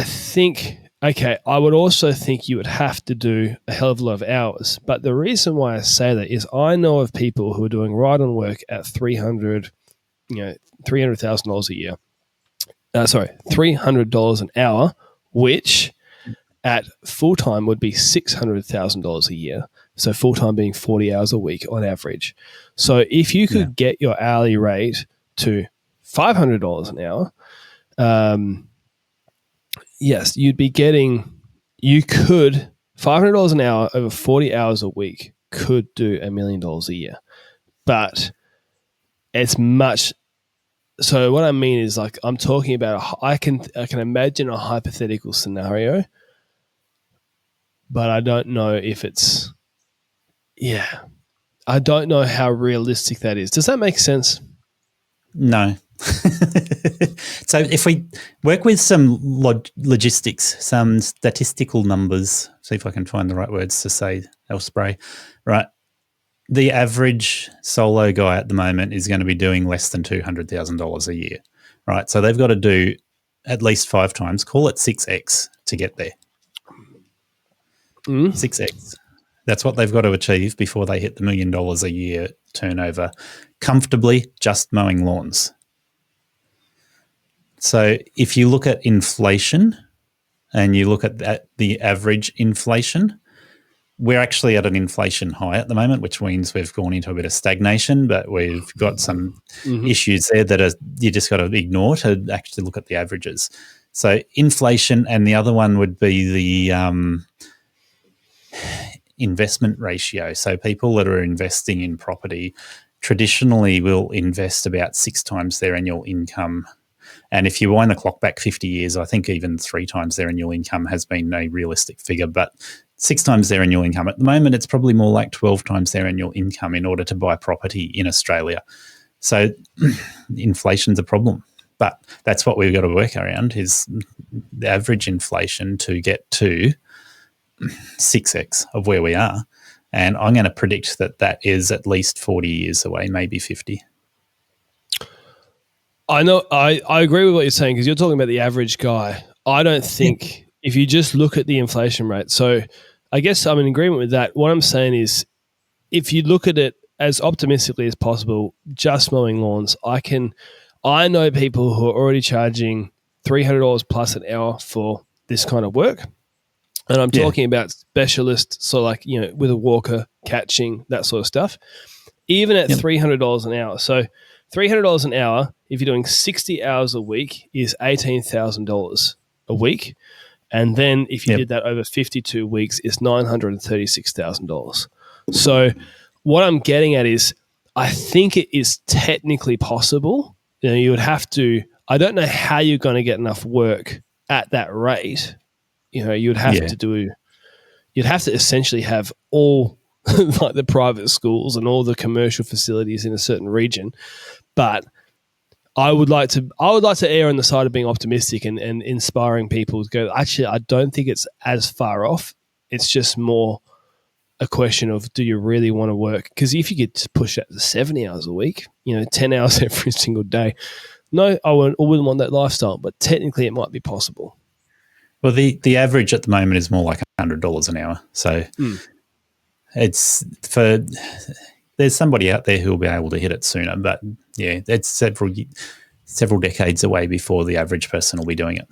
think... Okay, I would also think you would have to do a hell of a lot of hours. But the reason why I say that is I know of people who are doing ride-on work at $300,000 a year. $300 an hour, which at full-time would be $600,000 a year. So full-time being 40 hours a week on average. So if you could get your hourly rate to $500 an hour, yes, you could, $500 an hour over 40 hours a week could do $1 million a year. But it's much, so what I mean is like, I'm talking about, I can imagine a hypothetical scenario, but I don't know if it's, I don't know how realistic that is. Does that make sense? No. So if we work with some logistics, some statistical numbers, see if I can find the right words to say, Elspray, right? The average solo guy at the moment is going to be doing less than $200,000 a year, right? So they've got to do at least 5 times, call it 6x to get there. 6x. That's what they've got to achieve before they hit the $1 million a year turnover comfortably just mowing lawns. So if you look at inflation and you look at the average inflation, we're actually at an inflation high at the moment, which means we've gone into a bit of stagnation, but we've got some issues there that you just got to ignore to actually look at the averages. So inflation, and the other one would be the investment ratio. So people that are investing in property traditionally will invest about 6 times their annual income. And if you wind the clock back 50 years, I think even 3 times their annual income has been a realistic figure, but 6 times their annual income. At the moment, it's probably more like 12 times their annual income in order to buy property in Australia. So inflation's a problem. But that's what we've got to work around, is the average inflation to get to 6x of where we are. And I'm going to predict that is at least 40 years away, maybe 50. I know. I agree with what you're saying, because you're talking about the average guy. I don't think if you just look at the inflation rate. So I guess I'm in agreement with that. What I'm saying is, if you look at it as optimistically as possible, just mowing lawns, I know people who are already charging $300 plus an hour for this kind of work. And I'm talking about specialists, so like, with a walker, catching, that sort of stuff. Even at $300 an hour. So $300 an hour, if you're doing 60 hours a week, is $18,000 a week. And then if you did that over 52 weeks, it's $936,000. So what I'm getting at is, I think it is technically possible. You would have to, I don't know how you're going to get enough work at that rate. You'd have you'd have to essentially have all like the private schools and all the commercial facilities in a certain region. But I would like to err on the side of being optimistic and inspiring people to go, actually, I don't think it's as far off. It's just more a question of, do you really want to work? Because if you get to push that to 70 hours a week, 10 hours every single day, no, I wouldn't want that lifestyle, but technically it might be possible. Well, the average at the moment is more like $100 an hour. So it's there's somebody out there who will be able to hit it sooner, but it's several decades away before the average person will be doing it.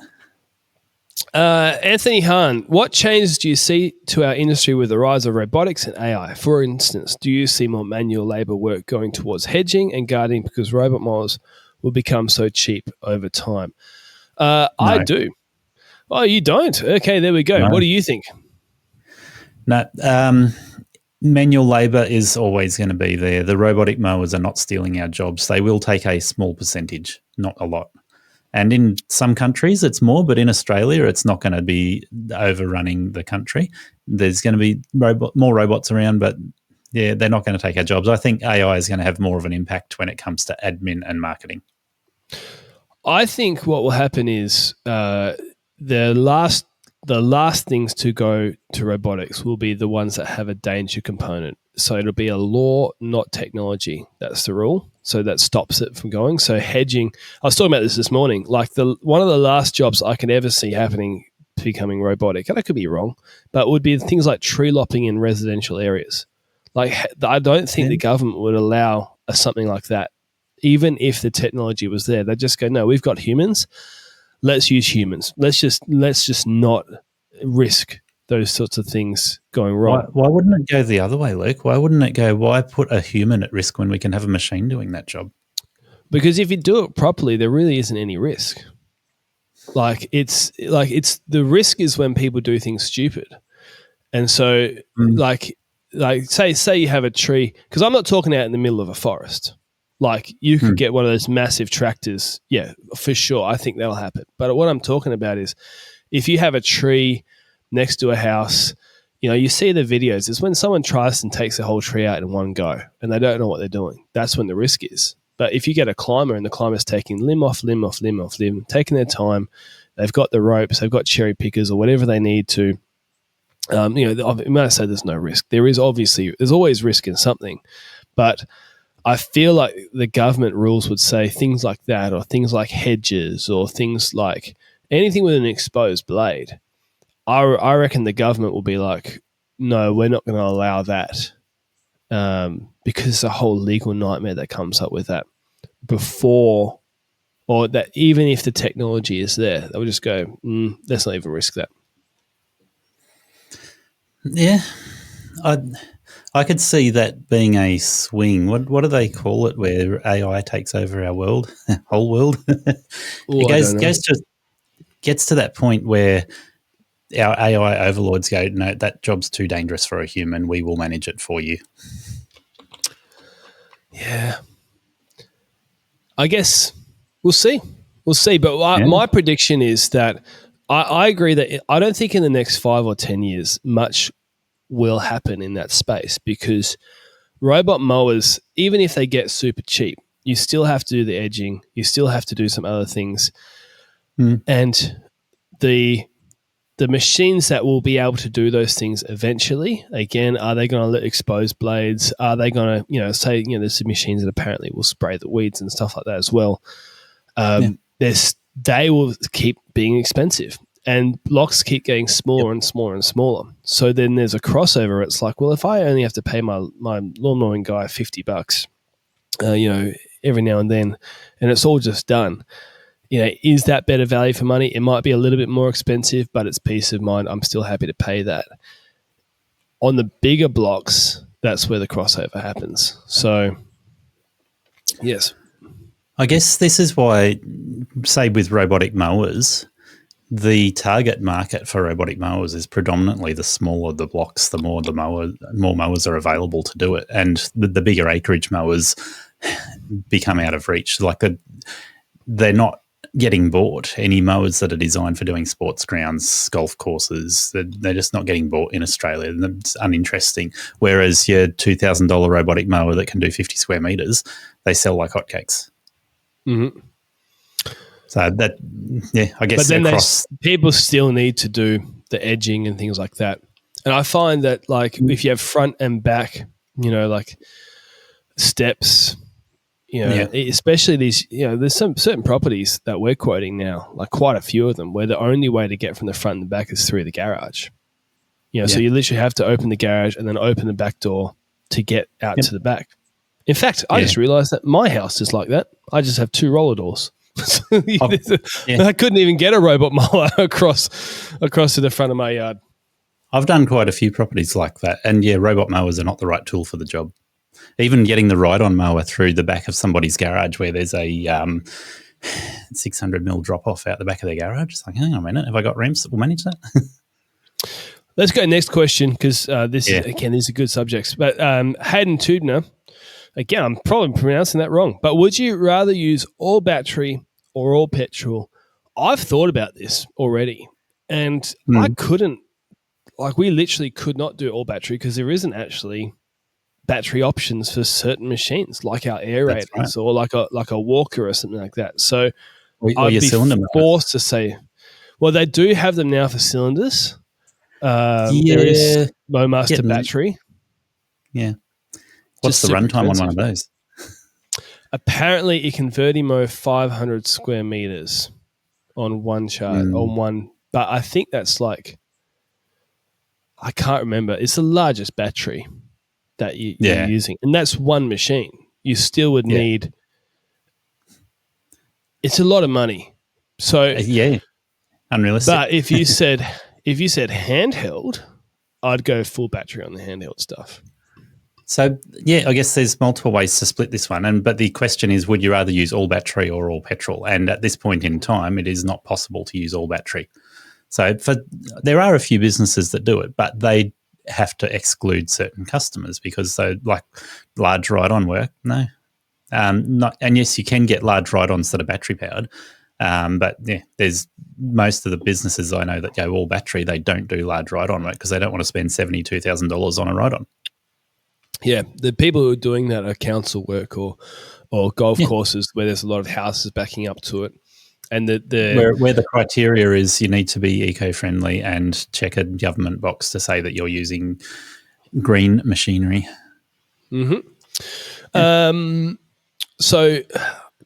Anthony Hahn, what changes do you see to our industry with the rise of robotics and AI? For instance, do you see more manual labor work going towards hedging and gardening because robot mowers will become so cheap over time? No. I do. Oh, you don't? Okay, there we go. No. What do you think? No, manual labour is always going to be there. The robotic mowers are not stealing our jobs. They will take a small percentage, not a lot. And in some countries it's more, but in Australia it's not going to be overrunning the country. There's going to be more robots around, but they're not going to take our jobs. I think AI is going to have more of an impact when it comes to admin and marketing. I think what will happen is the last things to go to robotics will be the ones that have a danger component. So it'll be a law, not technology. That's the rule. So that stops it from going. So hedging, I was talking about this morning, like one of the last jobs I can ever see happening becoming robotic, and I could be wrong, but would be things like tree lopping in residential areas. Like, I don't think the government would allow something like that, even if the technology was there. They'd just go, no, we've got humans. Let's use humans. Let's just not risk those sorts of things going wrong. Why wouldn't it go the other way, Luke? Why wouldn't it go, why put a human at risk when we can have a machine doing that job? Because if you do it properly, there really isn't any risk. It's the risk is when people do things stupid. And so like say you have a tree, because I'm not talking out in the middle of a forest. Like, you could get one of those massive tractors. Yeah, for sure. I think that'll happen. But what I'm talking about is, if you have a tree next to a house, you see the videos. It's when someone tries and takes a whole tree out in one go and they don't know what they're doing. That's when the risk is. But if you get a climber and the climber's taking limb off limb off limb off limb, taking their time, they've got the ropes, they've got cherry pickers or whatever they need to, when I say there's no risk, there's always risk in something. But I feel like the government rules would say things like that, or things like hedges, or things like anything with an exposed blade. I reckon the government will be like, no, we're not going to allow that. because it's a whole legal nightmare that comes up with that before, or that even if the technology is there, they'll just go, let's not even risk that. Yeah, I could see that being a swing. What do they call it, where AI takes over our world, whole world? Ooh, It gets to that point where our AI overlords go, no, that job's too dangerous for a human. We will manage it for you. Yeah. I guess we'll see. We'll see. But Yeah. my prediction is that I agree that I don't think in the next 5 or 10 years much will happen in that space, because robot mowers, even if they get super cheap, you still have to do the edging. You still have to do some other things. And the machines that will be able to do those things eventually, again, are they going to expose blades? Are they going to, say, there's some machines that apparently will spray the weeds and stuff like that as well. They will keep being expensive, and blocks keep getting smaller and smaller and smaller. So then there's a crossover. It's like, well, if I only have to pay my lawn mowing guy $50, every now and then, and it's all just done, is that better value for money? It might be a little bit more expensive, but it's peace of mind. I'm still happy to pay that. On the bigger blocks, that's where the crossover happens. So, yes. I guess this is why, say with robotic mowers, the target market for robotic mowers is predominantly the smaller the blocks, the more mowers are available to do it. And the bigger acreage mowers become out of reach. Like they're not getting bought. Any mowers that are designed for doing sports grounds, golf courses, they're just not getting bought in Australia. It's uninteresting. Whereas your $2,000 robotic mower that can do 50 square meters, they sell like hotcakes. Mm-hmm. So that, I guess. But then people still need to do the edging and things like that. And I find that, like, if you have front and back, like steps, especially these, there's some certain properties that we're quoting now, like quite a few of them, where the only way to get from the front and the back is through the garage. So you literally have to open the garage and then open the back door to get out to the back. In fact, I just realized that my house is like that. I just have 2 roller doors. I couldn't even get a robot mower across to the front of my yard. I've done quite a fey properties like that. And robot mowers are not the right tool for the job. Even getting the ride-on mower through the back of somebody's garage where there's a 600 mil drop-off out the back of their garage. It's like, hang on a minute, have I got ramps that will manage that? Let's go next question, because these are good subjects. But Hayden Tubner, again, I'm probably pronouncing that wrong, but would you rather use all battery or all petrol? I've thought about this already, and I couldn't, we literally could not do all battery because there isn't actually battery options for certain machines, like our aerators or like a walker or something like that. So I'd be forced to say, well, they do have them now for cylinders. There is MoMaster battery. Yeah. What's the runtime on one of those? Apparently, it can verti-mow 500 square meters on one charge, on one. But I think that's like, I can't remember. It's the largest battery that you're using, and that's one machine. You still would need. It's a lot of money. So unrealistic. But if you said handheld, I'd go full battery on the handheld stuff. So, I guess there's multiple ways to split this one. But the question is, would you rather use all battery or all petrol? And at this point in time, it is not possible to use all battery. So there are a few businesses that do it, but they have to exclude certain customers because like large ride-on work, no. And yes, you can get large ride-ons that are battery powered. But there's most of the businesses I know that go all battery, they don't do large ride-on work because they don't want to spend $72,000 on a ride-on. Yeah, the people who are doing that are council work or golf courses where there's a lot of houses backing up to it. And where the criteria is you need to be eco-friendly and check a government box to say that you're using green machinery. Mm-hmm. Yeah. So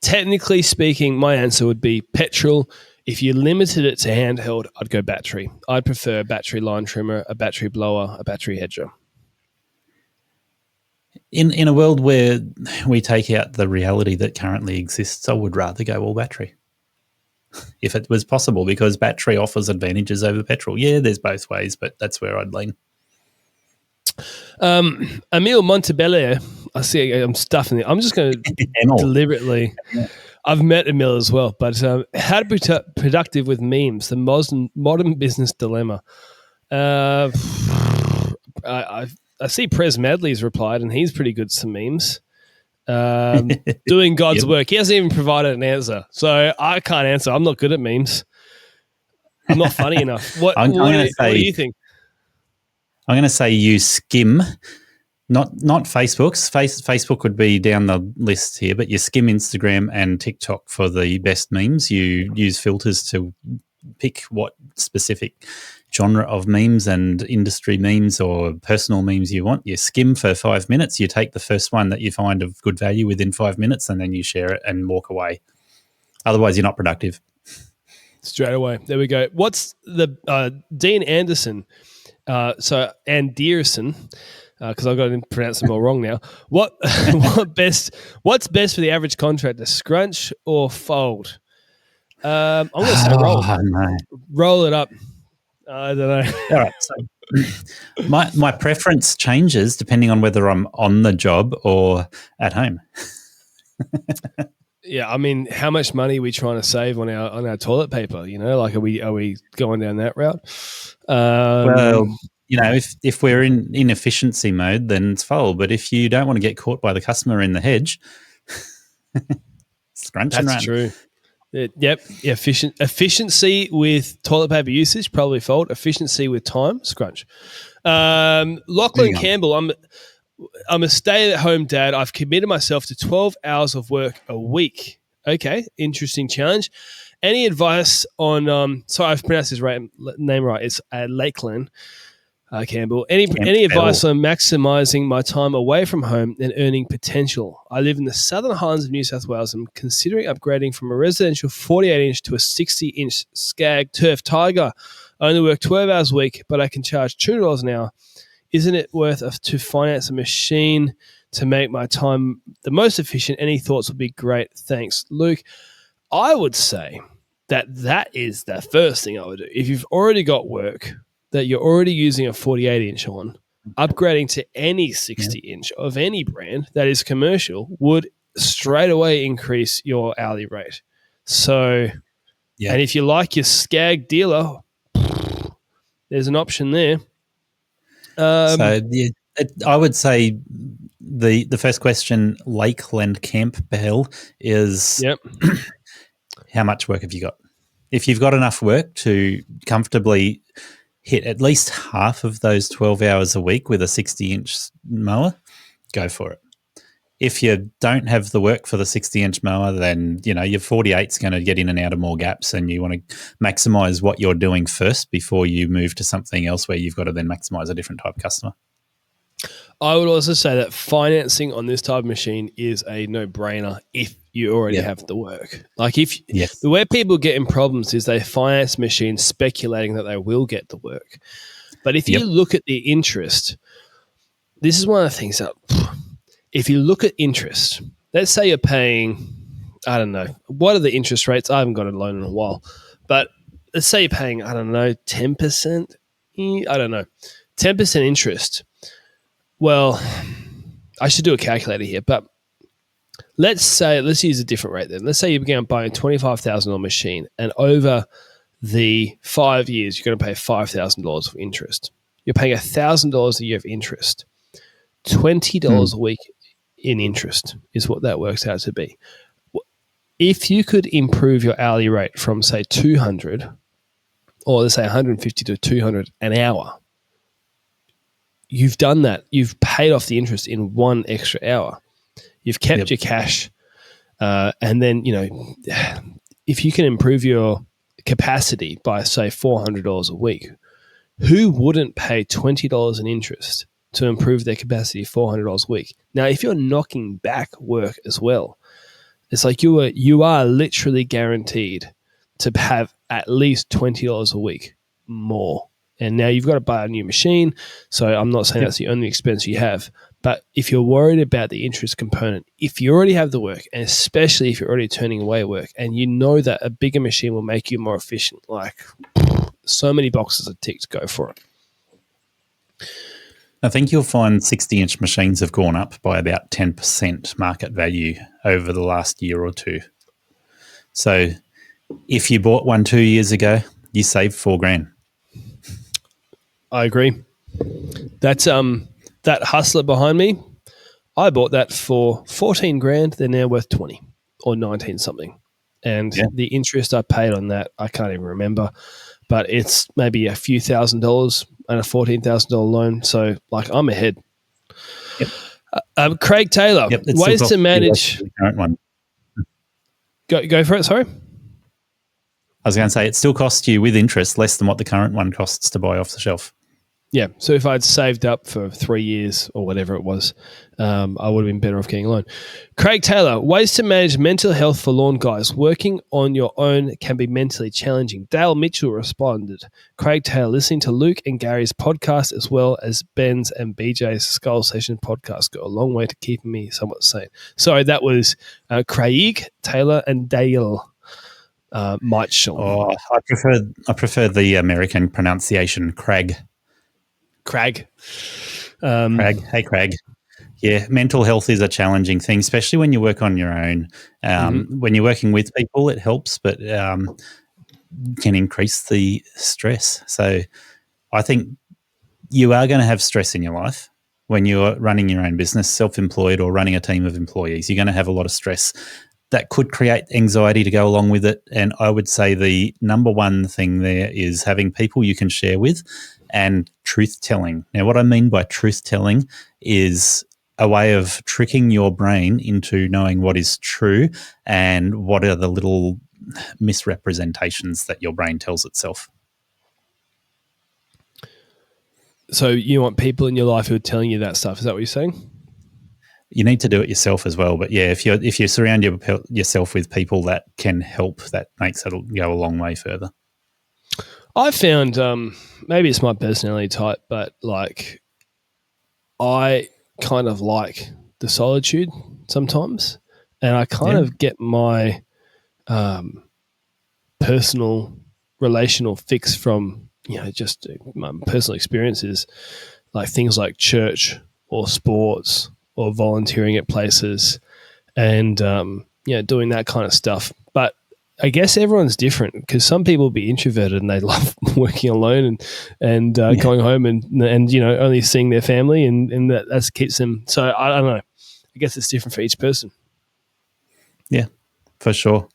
technically speaking, my answer would be petrol. If you limited it to handheld, I'd go battery. I'd prefer a battery line trimmer, a battery blower, a battery hedger. In a world where we take out the reality that currently exists, I would rather go all battery if it was possible, because battery offers advantages over petrol. Yeah, there's both ways, but that's where I'd lean. Emil Montebello, I see. I'm stuffing it. I'm just going to deliberately. I've met Emil as well, but how to be productive with memes, the modern business dilemma. I see Prez Madley's replied, and he's pretty good at some memes. Doing God's work. He hasn't even provided an answer, so I can't answer. I'm not good at memes. I'm not funny enough. What do you think? I'm going to say you skim, not Facebook's. Facebook would be down the list here, but you skim Instagram and TikTok for the best memes. You use filters to pick what specific genre of memes and industry memes or personal memes you want. You skim for 5 minutes. You take the first one that you find of good value within 5 minutes, and then you share it and walk away. Otherwise, you're not productive. Straight away. There we go. What's the Dean Anderson? Anderson, because I've got to pronounce them all wrong now. What's best for the average contractor? Scrunch or fold? I'm going to say roll. No. Roll it up. I don't know. All right. So my preference changes depending on whether I'm on the job or at home. Yeah, I mean, how much money are we trying to save on our toilet paper? You know, like are we going down that route? Well, you know, if we're in efficiency mode, then it's fold. But if you don't want to get caught by the customer in the hedge, scrunch and run. That's true. Yep. Efficiency with toilet paper usage, probably fold. Efficiency with time, scrunch. Lachlan Campbell, I'm a stay-at-home dad. I've committed myself to 12 hours of work a week. Okay, interesting challenge. Any advice on sorry, I've pronounced his name right. It's Lakeland Campbell. Any advice on maximizing my time away from home and earning potential? I live in the Southern Highlands of New South Wales. I'm considering upgrading from a residential 48-inch to a 60-inch Skag Turf Tiger. I only work 12 hours a week, but I can charge $2 an hour. Isn't it worth to finance a machine to make my time the most efficient? Any thoughts would be great. Thanks, Luke. I would say that is the first thing I would do. If you've already got work that you're already using a 48-inch on, upgrading to any 60-inch of any brand that is commercial would straight away increase your hourly rate. So, and if you like your Skag dealer, there's an option there. I would say the first question, Lakeland Campbell, is how much work have you got? If you've got enough work to comfortably hit at least half of those 12 hours a week with a 60-inch mower, go for it. If you don't have the work for the 60-inch mower, then your 48's going to get in and out of more gaps, and you want to maximize what you're doing first before you move to something else where you've got to then maximize a different type of customer. I would also say that financing on this type of machine is a no-brainer if you already have the work. Like the way people get in problems is they finance machines speculating that they will get the work. But if you look at the interest, this is one of the things that if you look at interest, let's say you're paying, I don't know, what are the interest rates? I haven't got a loan in a while, but let's say you're paying, I don't know, 10%. I don't know, 10% interest. Well, I should do a calculator here, but let's use a different rate then. Let's say you began buying a $25,000 machine, and over the 5 years, you're going to pay $5,000 of interest. You're paying $1,000 a year of interest. $20 a week in interest is what that works out to be. If you could improve your hourly rate from, say, 200 or let's say 150 to 200 an hour, you've done that. You've paid off the interest in 1 extra hour. You've kept your cash. And then, if you can improve your capacity by, say, $400 a week, who wouldn't pay $20 in interest to improve their capacity $400 a week? Now, if you're knocking back work as well, it's like you are literally guaranteed to have at least $20 a week more. And now you've got to buy a new machine. So I'm not saying that's the only expense you have, But if you're worried about the interest component, if you already have the work, and especially if you're already turning away work, and you know that a bigger machine will make you more efficient, like so many boxes are ticked, go for it. I think you'll find 60-inch machines have gone up by about 10% market value over the last year or two. So if you bought one 2 years ago, you saved $4,000. I agree. That's that Hustler behind me. I bought that for $14,000. They're now worth 20 or 19 something, and the interest I paid on that I can't even remember, but it's maybe a few $1,000s and a $14,000 loan. So like I'm ahead. Yep. Craig Taylor, ways to manage. The current one. Go for it. Sorry. I was going to say it still costs you with interest less than what the current one costs to buy off the shelf. Yeah, so if I'd saved up for 3 years or whatever it was, I would have been better off getting a loan. Craig Taylor, ways to manage mental health for lawn guys. Working on your own can be mentally challenging. Dale Mitchell responded, Craig Taylor, listening to Luke and Gary's podcast as well as Ben's and BJ's Skull Session podcast go a long way to keeping me somewhat sane. Sorry, that was Craig Taylor and Dale Mitchell. Oh, I prefer the American pronunciation, Craig. Craig. Hey, Craig. Yeah, mental health is a challenging thing, especially when you work on your own. When you're working with people, it helps, but can increase the stress. So I think you are going to have stress in your life when you're running your own business, self-employed or running a team of employees. You're going to have a lot of stress. That could create anxiety to go along with it. And I would say the number one thing there is having people you can share with and truth-telling. Now, what I mean by truth-telling is a way of tricking your brain into knowing what is true and what are the little misrepresentations that your brain tells itself. So you want people in your life who are telling you that stuff. Is that what you're saying? You need to do it yourself as well. But yeah, if you surround yourself with people that can help, that makes it go a long way further. I found maybe it's my personality type, but like I kind of like the solitude sometimes, and I kind of get my personal relational fix from just my personal experiences, like things like church or sports or volunteering at places, and doing that kind of stuff. But I guess everyone's different because some people will be introverted and they love working alone and going home and only seeing their family and that keeps them. So I don't know. I guess it's different for each person. Yeah, for sure.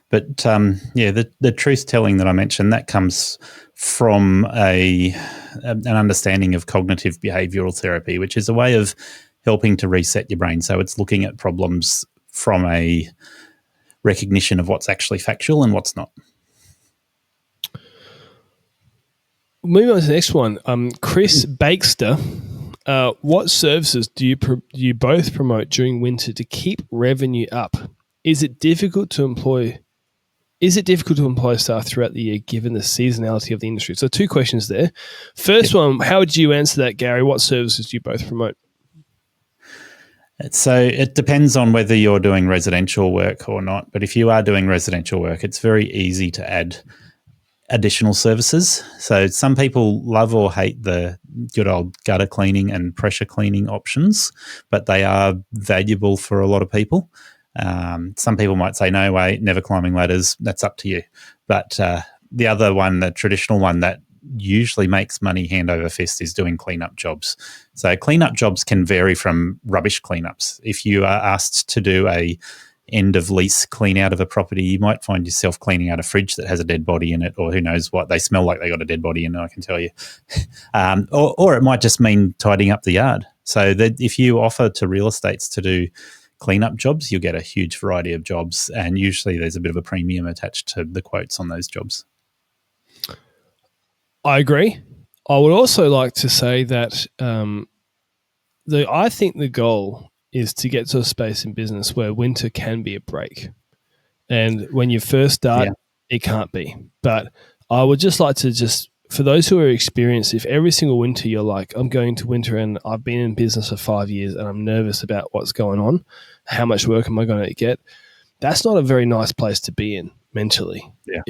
But the truth telling that I mentioned, that comes from an understanding of cognitive behavioral therapy, which is a way of helping to reset your brain. So it's looking at problems from a recognition of what's actually factual and what's not. Moving on to the next one, Chris Bakester. What services do you both promote during winter to keep revenue up? Is it difficult to employ staff throughout the year given the seasonality of the industry? So 2 questions there. First one, how would you answer that, Gary? What services do you both promote? So it depends on whether you're doing residential work or not. But if you are doing residential work, it's very easy to add additional services. So some people love or hate the good old gutter cleaning and pressure cleaning options, but they are valuable for a lot of people. Some people might say, no way, never climbing ladders, that's up to you. But the other one, the traditional one that usually makes money hand over fist, is doing cleanup jobs. So cleanup jobs can vary from rubbish cleanups. If you are asked to do a end of lease clean out of a property, you might find yourself cleaning out a fridge that has a dead body in it, or who knows what. They smell like they got a dead body in it, I can tell you. Or it might just mean tidying up the yard. So that if you offer to real estates to do cleanup jobs, you'll get a huge variety of jobs, and usually there's a bit of a premium attached to the quotes on those jobs. I agree. I would also like to say that I think the goal is to get to a space in business where winter can be a break. And when you first start, it can't be. But I would just like to for those who are experienced, if every single winter you're like, I'm going to winter and I've been in business for 5 years and I'm nervous about what's going on, how much work am I going to get? That's not a very nice place to be in mentally. Yeah.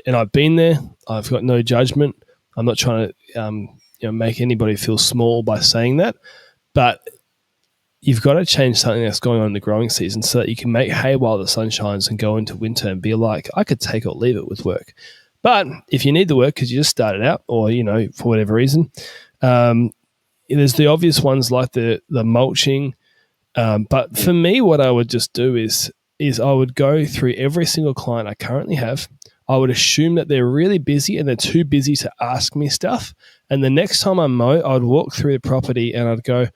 And I've been there. I've got no judgment. I'm not trying to make anybody feel small by saying that, but you've got to change something that's going on in the growing season so that you can make hay while the sun shines and go into winter and be like, I could take or leave it with work. But if you need the work because you just started out or, for whatever reason, there's the obvious ones like the mulching. But for me, what I would just do is I would go through every single client I currently have. I would assume that they're really busy and they're too busy to ask me stuff. And the next time I mow, I'd walk through the property and I'd go,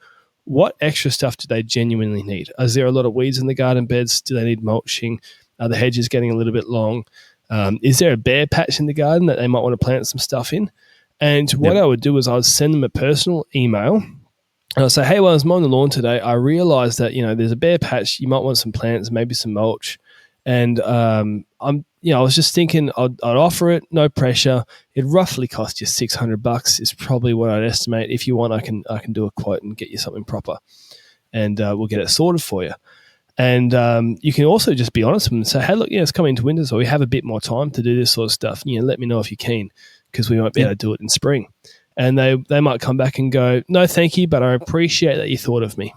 what extra stuff do they genuinely need? Is there a lot of weeds in the garden beds? Do they need mulching? Are the hedges getting a little bit long? Is there a bare patch in the garden that they might want to plant some stuff in? And what I would do is I would send them a personal email and I'll say, hey, well, I was mowing the lawn today. I realized that, there's a bare patch. You might want some plants, maybe some mulch. And I was just thinking I'd offer it, no pressure. It roughly cost you $600 is probably what I'd estimate. If you want, I can do a quote and get you something proper, and we'll get it sorted for you. And you can also just be honest with them and say, hey, look, it's coming to winter, so we have a bit more time to do this sort of stuff. Let me know if you're keen because we might be able to do it in spring. And they might come back and go, no, thank you, but I appreciate that you thought of me.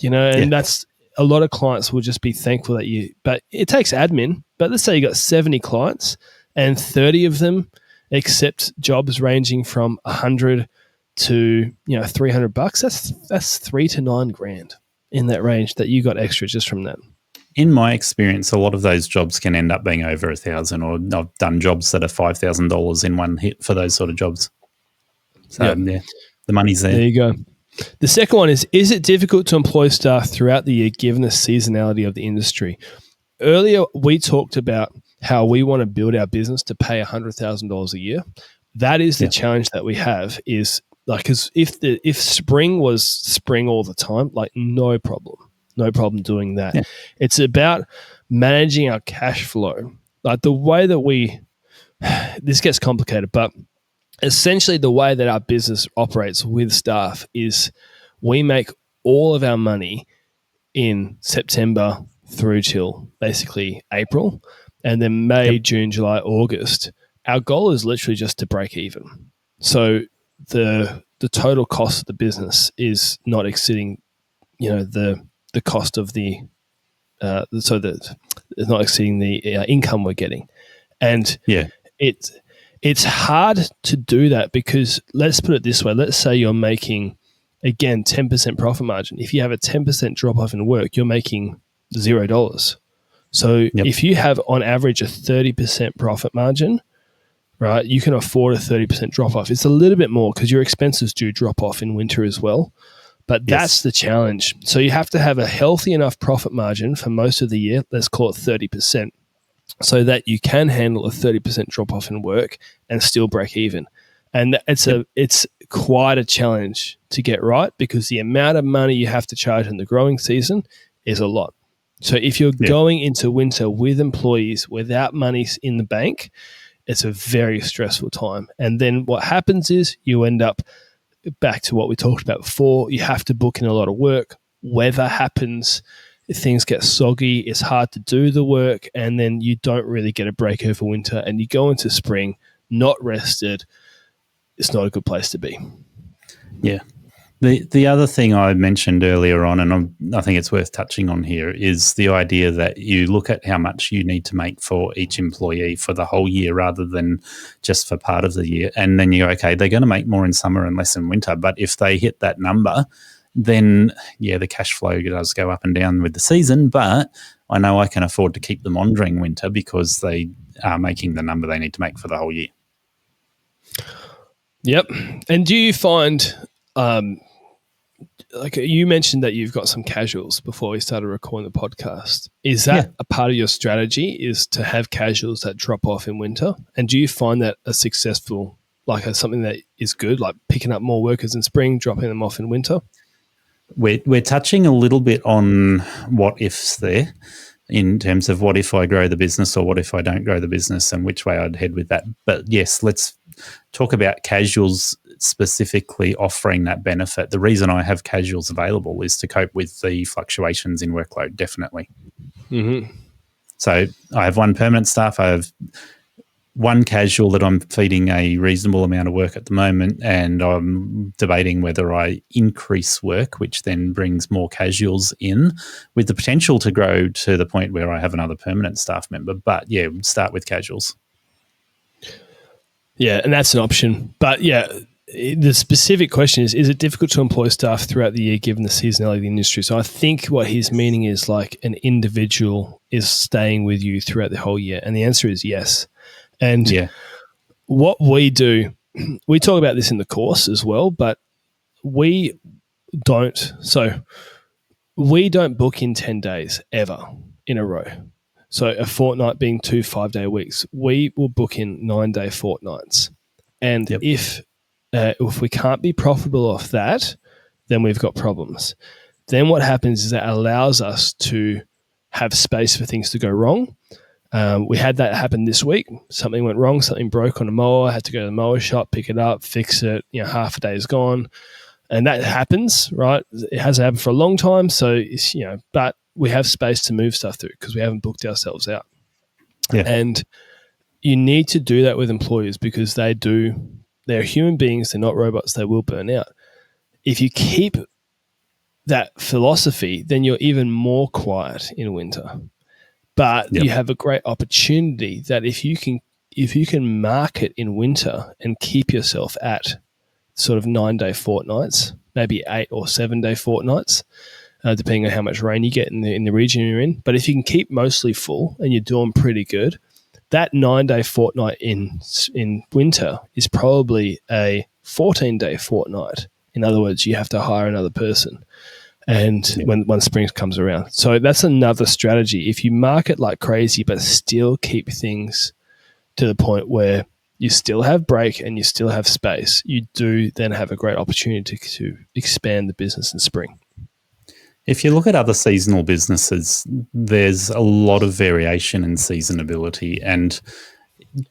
And that's a lot of clients will just be thankful that but it takes admin. But let's say you got 70 clients and 30 of them accept jobs ranging from $100 to $300. That's $3 to $9 grand in that range that you got extra just from that. In my experience, a lot of those jobs can end up being over $1,000, or I've done jobs that are $5,000 in one hit for those sort of jobs. So the money's there. There you go. The second one is it difficult to employ staff throughout the year given the seasonality of the industry? Earlier, we talked about how we want to build our business to pay $100,000 a year. That is the challenge that we have is like, because if spring was spring all the time, like no problem doing that. Yeah. It's about managing our cash flow. Like the way that this gets complicated, but essentially the way that our business operates with staff is we make all of our money in September through till basically April, and then May, June, July, August. Our goal is literally just to break even. So the total cost of the business is not exceeding, the cost of the so that it's not exceeding the income we're getting, and it's hard to do that because let's put it this way. Let's say you're making, again, 10% profit margin. If you have a 10% drop off in work, you're making $0. So if you have on average a 30% profit margin, right, you can afford a 30% drop off. It's a little bit more because your expenses do drop off in winter as well. But that's the challenge. So you have to have a healthy enough profit margin for most of the year. Let's call it 30%. So that you can handle a 30% drop off in work and still break even. And it's quite a challenge to get right because the amount of money you have to charge in the growing season is a lot. So if you're going into winter with employees without money in the bank, it's a very stressful time. And then what happens is you end up back to what we talked about before. You have to book in a lot of work. Weather happens. Things get soggy, it's hard to do the work, and then you don't really get a break over winter and you go into spring not rested. It's not a good place to be. Yeah. The other thing I mentioned earlier on, and I think it's worth touching on here, is the idea that you look at how much you need to make for each employee for the whole year rather than just for part of the year. And then you go, okay, they're going to make more in summer and less in winter, but if they hit that number, then, the cash flow does go up and down with the season, but I know I can afford to keep them on during winter because they are making the number they need to make for the whole year. Yep. And do you find, like you mentioned that you've got some casuals before we started recording the podcast. Is that a part of your strategy is to have casuals that drop off in winter? And do you find that a successful, something that is good, like picking up more workers in spring, dropping them off in winter? We're touching a little bit on what ifs there. in terms of what if I grow the business or what if I don't grow the business and which way I'd head with that. But yes, let's talk about casuals specifically offering that benefit. The reason I have casuals available is to cope with the fluctuations in workload, definitely. Mm-hmm. So I have one permanent staff. I have one casual that I'm feeding a reasonable amount of work at the moment, and I'm debating whether I increase work, which then brings more casuals in with the potential to grow to the point where I have another permanent staff member. But yeah, start with casuals. Yeah, and that's an option. But yeah, the specific question is it difficult to employ staff throughout the year given the seasonality of the industry? So I think what he's meaning is like an individual is staying with you throughout the whole year. And the answer is yes. And what we do, we talk about this in the course as well, but we don't. So we don't book in 10 days ever in a row. So a fortnight being 2 5-day weeks, we will book in 9-day fortnights. And if we can't be profitable off that, then we've got problems. Then what happens is that allows us to have space for things to go wrong. We had that happen this week. Something went wrong. Something broke on a mower. I had to go to the mower shop, pick it up, fix it. Half a day is gone. And that happens, right? It hasn't happened for a long time. So, it's, but we have space to move stuff through because we haven't booked ourselves out. Yeah. And you need to do that with employers because they're human beings. They're not robots. They will burn out. If you keep that philosophy, then you're even more quiet in winter. But you have a great opportunity that if you can market in winter and keep yourself at sort of 9-day fortnights, maybe 8 or 7-day fortnights, depending on how much rain you get in the region you're in. But if you can keep mostly full and you're doing pretty good, that 9-day fortnight in winter is probably a 14-day fortnight. In other words, you have to hire another person. And when spring comes around. So that's another strategy. If you market like crazy but still keep things to the point where you still have break and you still have space, you do then have a great opportunity to expand the business in spring. If you look at other seasonal businesses, there's a lot of variation in seasonability, and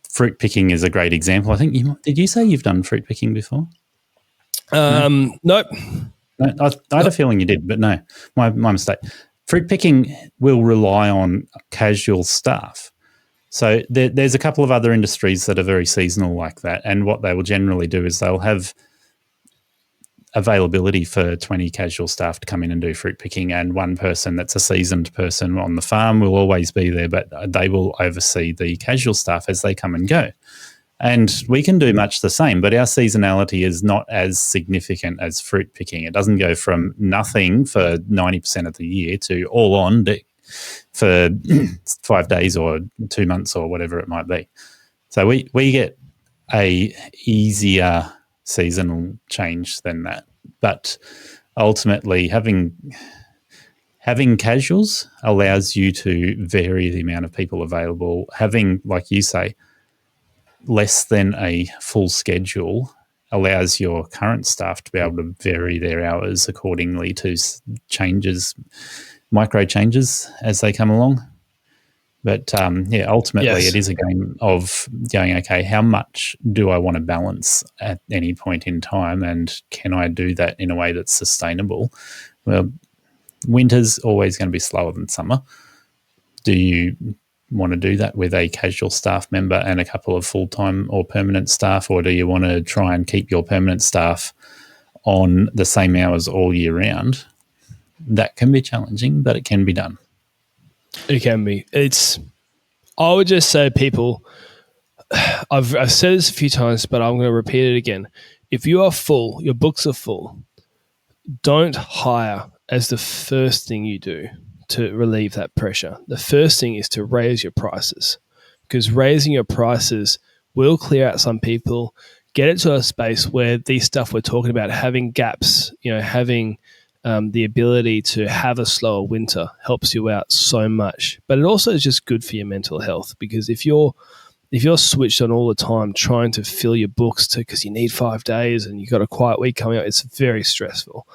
fruit picking is a great example. I think did you say you've done fruit picking before? Nope. No, I had a feeling you did, but no, my mistake. Fruit picking will rely on casual staff. So there's a couple of other industries that are very seasonal like that, and what they will generally do is they'll have availability for 20 casual staff to come in and do fruit picking, and one person that's a seasoned person on the farm will always be there, but they will oversee the casual staff as they come and go. And we can do much the same, but our seasonality is not as significant as fruit picking. It doesn't go from nothing for 90% of the year to all on for 5 days or 2 months or whatever it might be. So we get a easier seasonal change than that. But ultimately having casuals allows you to vary the amount of people available. Having, like you say, less than a full schedule allows your current staff to be able to vary their hours accordingly to micro changes as they come along. But ultimately it is a game of going, okay, how much do I want to balance at any point in time, and can I do that in a way that's sustainable? Well, winter's always going to be slower than summer. Do you want to do that with a casual staff member and a couple of full-time or permanent staff, or do you want to try and keep your permanent staff on the same hours all year round? That can be challenging, but it can be done. It can be. I would just say, people, I've said this a few times, but I'm going to repeat it again. If you are full, your books are full, don't hire as the first thing you do to relieve that pressure. The first thing is to raise your prices, because raising your prices will clear out some people, get it to a space where these stuff we're talking about, having gaps, having the ability to have a slower winter helps you out so much. But it also is just good for your mental health, because if you're switched on all the time trying to fill your books because you need 5 days and you've got a quiet week coming up, it's very stressful.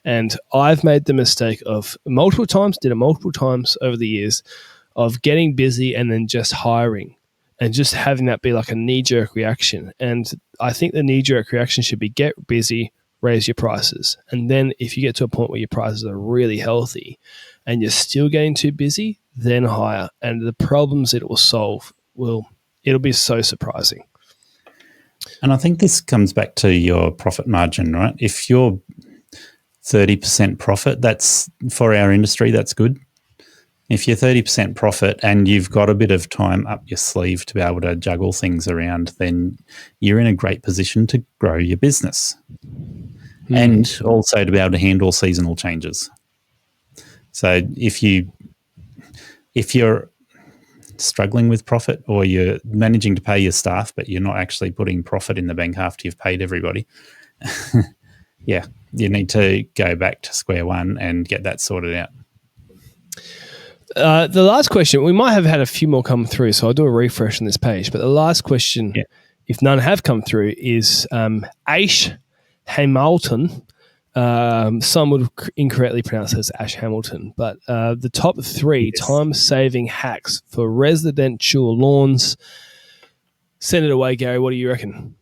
And I've made the mistake of did it multiple times over the years of getting busy and then just hiring and just having that be like a knee-jerk reaction. And I think the knee-jerk reaction should be get busy, raise your prices. And then if you get to a point where your prices are really healthy and you're still getting too busy, then hire. And the problems it will solve it'll be so surprising. And I think this comes back to your profit margin, right? If you're 30% profit, that's for our industry, that's good. If you're 30% profit and you've got a bit of time up your sleeve to be able to juggle things around, then you're in a great position to grow your business and also to be able to handle seasonal changes. So if you're struggling with profit, or you're managing to pay your staff but you're not actually putting profit in the bank after you've paid everybody, yeah, you need to go back to square one and get that sorted out. The last question, we might have had a few more come through, so I'll do a refresh on this page. But the last question, if none have come through, is Ash Hamilton. Some would incorrectly pronounce it as Ash Hamilton, but the top 3 time-saving hacks for residential lawns. Send it away, Gary. What do you reckon?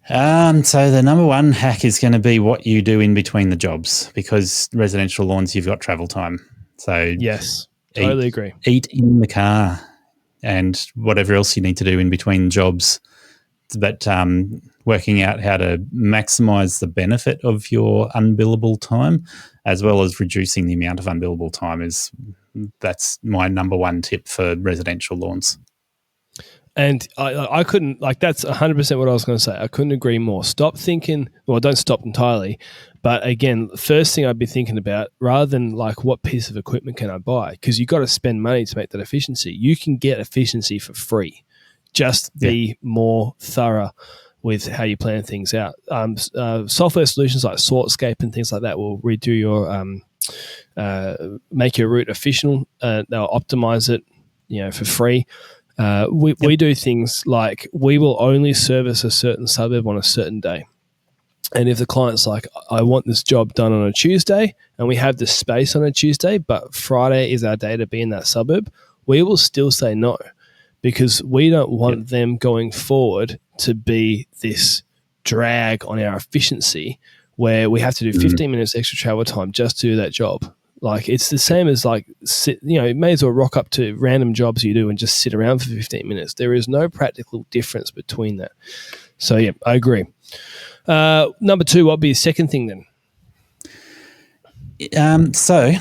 So the number 1 hack is going to be what you do in between the jobs, because residential lawns, you've got travel time. So yes, totally agree. Eat in the car and whatever else you need to do in between jobs. But working out how to maximize the benefit of your unbillable time, as well as reducing the amount of unbillable time, that's my number 1 tip for residential lawns. And I couldn't, that's 100% what I was going to say. I couldn't agree more. Stop thinking, well, don't stop entirely. But again, the first thing I'd be thinking about, rather than what piece of equipment can I buy? Because you've got to spend money to make that efficiency. You can get efficiency for free. Just be more thorough with how you plan things out. Software solutions like Sortscape and things like that will redo your, make your route efficient. They'll optimize it, for free. We do things like we will only service a certain suburb on a certain day. And if the client's like, I want this job done on a Tuesday and we have the space on a Tuesday, but Friday is our day to be in that suburb, we will still say no, because we don't want them going forward to be this drag on our efficiency where we have to do 15 minutes extra travel time just to do that job. It's the same as you may as well rock up to random jobs you do and just sit around for 15 minutes. There is no practical difference between that. So, yeah, I agree. Number 2, what would be the second thing then? So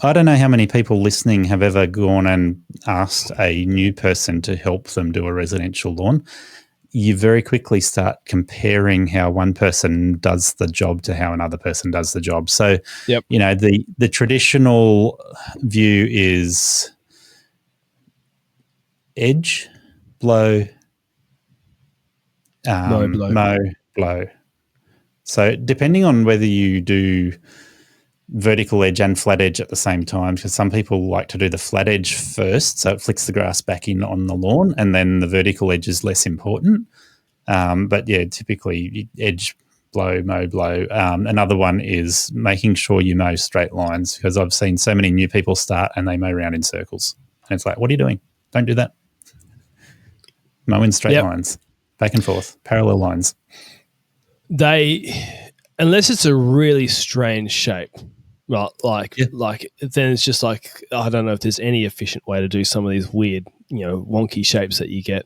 I don't know how many people listening have ever gone and asked a new person to help them do a residential lawn. You very quickly start comparing how one person does the job to how another person does the job. So, the traditional view is edge, blow, mow, blow. So depending on whether you do vertical edge and flat edge at the same time, because some people like to do the flat edge first, so it flicks the grass back in on the lawn, and then the vertical edge is less important. But yeah, typically edge, blow, mow, blow. Another one is making sure you mow straight lines, because I've seen so many new people start and they mow around in circles. And it's like, what are you doing? Don't do that. Mow in straight lines, back and forth, parallel lines. Unless it's a really strange shape, right? Then it's just I don't know if there's any efficient way to do some of these weird, wonky shapes that you get.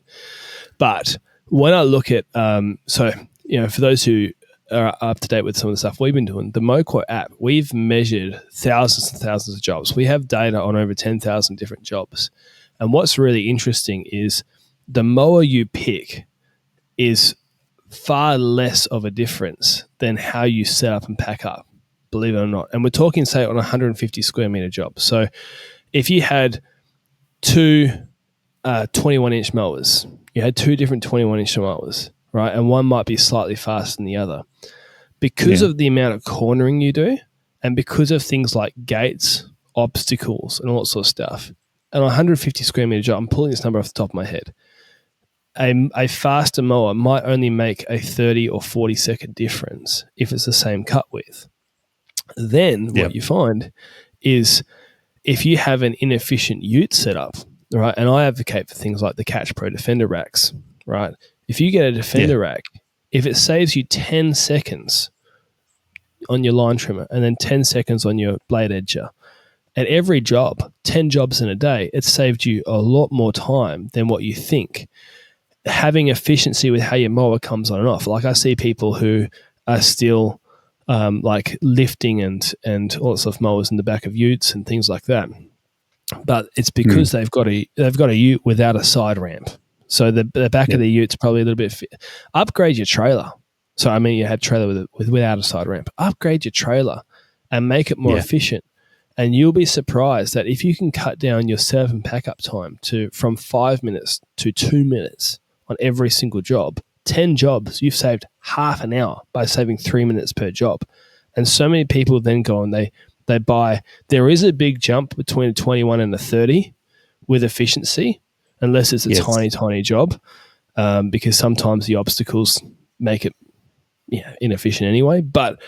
But when I look at, for those who are up to date with some of the stuff we've been doing, the MoQuote app, we've measured thousands and thousands of jobs. We have data on over 10,000 different jobs. And what's really interesting is the mower you pick is far less of a difference than how you set up and pack up, believe it or not. And we're talking, say, on a 150 square meter job. So if you had 2 21-inch mowers, you had 2 different 21-inch mowers, right? And one might be slightly faster than the other. Because of the amount of cornering you do, and because of things like gates, obstacles, and all that sort of stuff, and on a 150 square meter job, I'm pulling this number off the top of my head, a faster mower might only make a 30 or 40 second difference if it's the same cut width. Then what you find is if you have an inefficient ute setup, right, and I advocate for things like the Catch Pro Defender racks, right? If you get a Defender rack, if it saves you 10 seconds on your line trimmer and then 10 seconds on your blade edger, at every job, 10 jobs in a day, it's saved you a lot more time than what you think. Having efficiency with how your mower comes on and off. Like I see people who are still like lifting and all sorts of mowers in the back of utes and things like that. But it's because they've got a ute without a side ramp. So the back of the ute's probably a little bit upgrade your trailer. So I mean, you had trailer without a side ramp. Upgrade your trailer and make it more efficient. And you'll be surprised that if you can cut down your setup and pack up time from 5 minutes to 2 minutes on every single job, 10 jobs, you've saved half an hour by saving 3 minutes per job. And so many people then go and they buy. There is a big jump between a 21 and a 30 with efficiency, unless it's a tiny job, because sometimes the obstacles make it inefficient anyway. But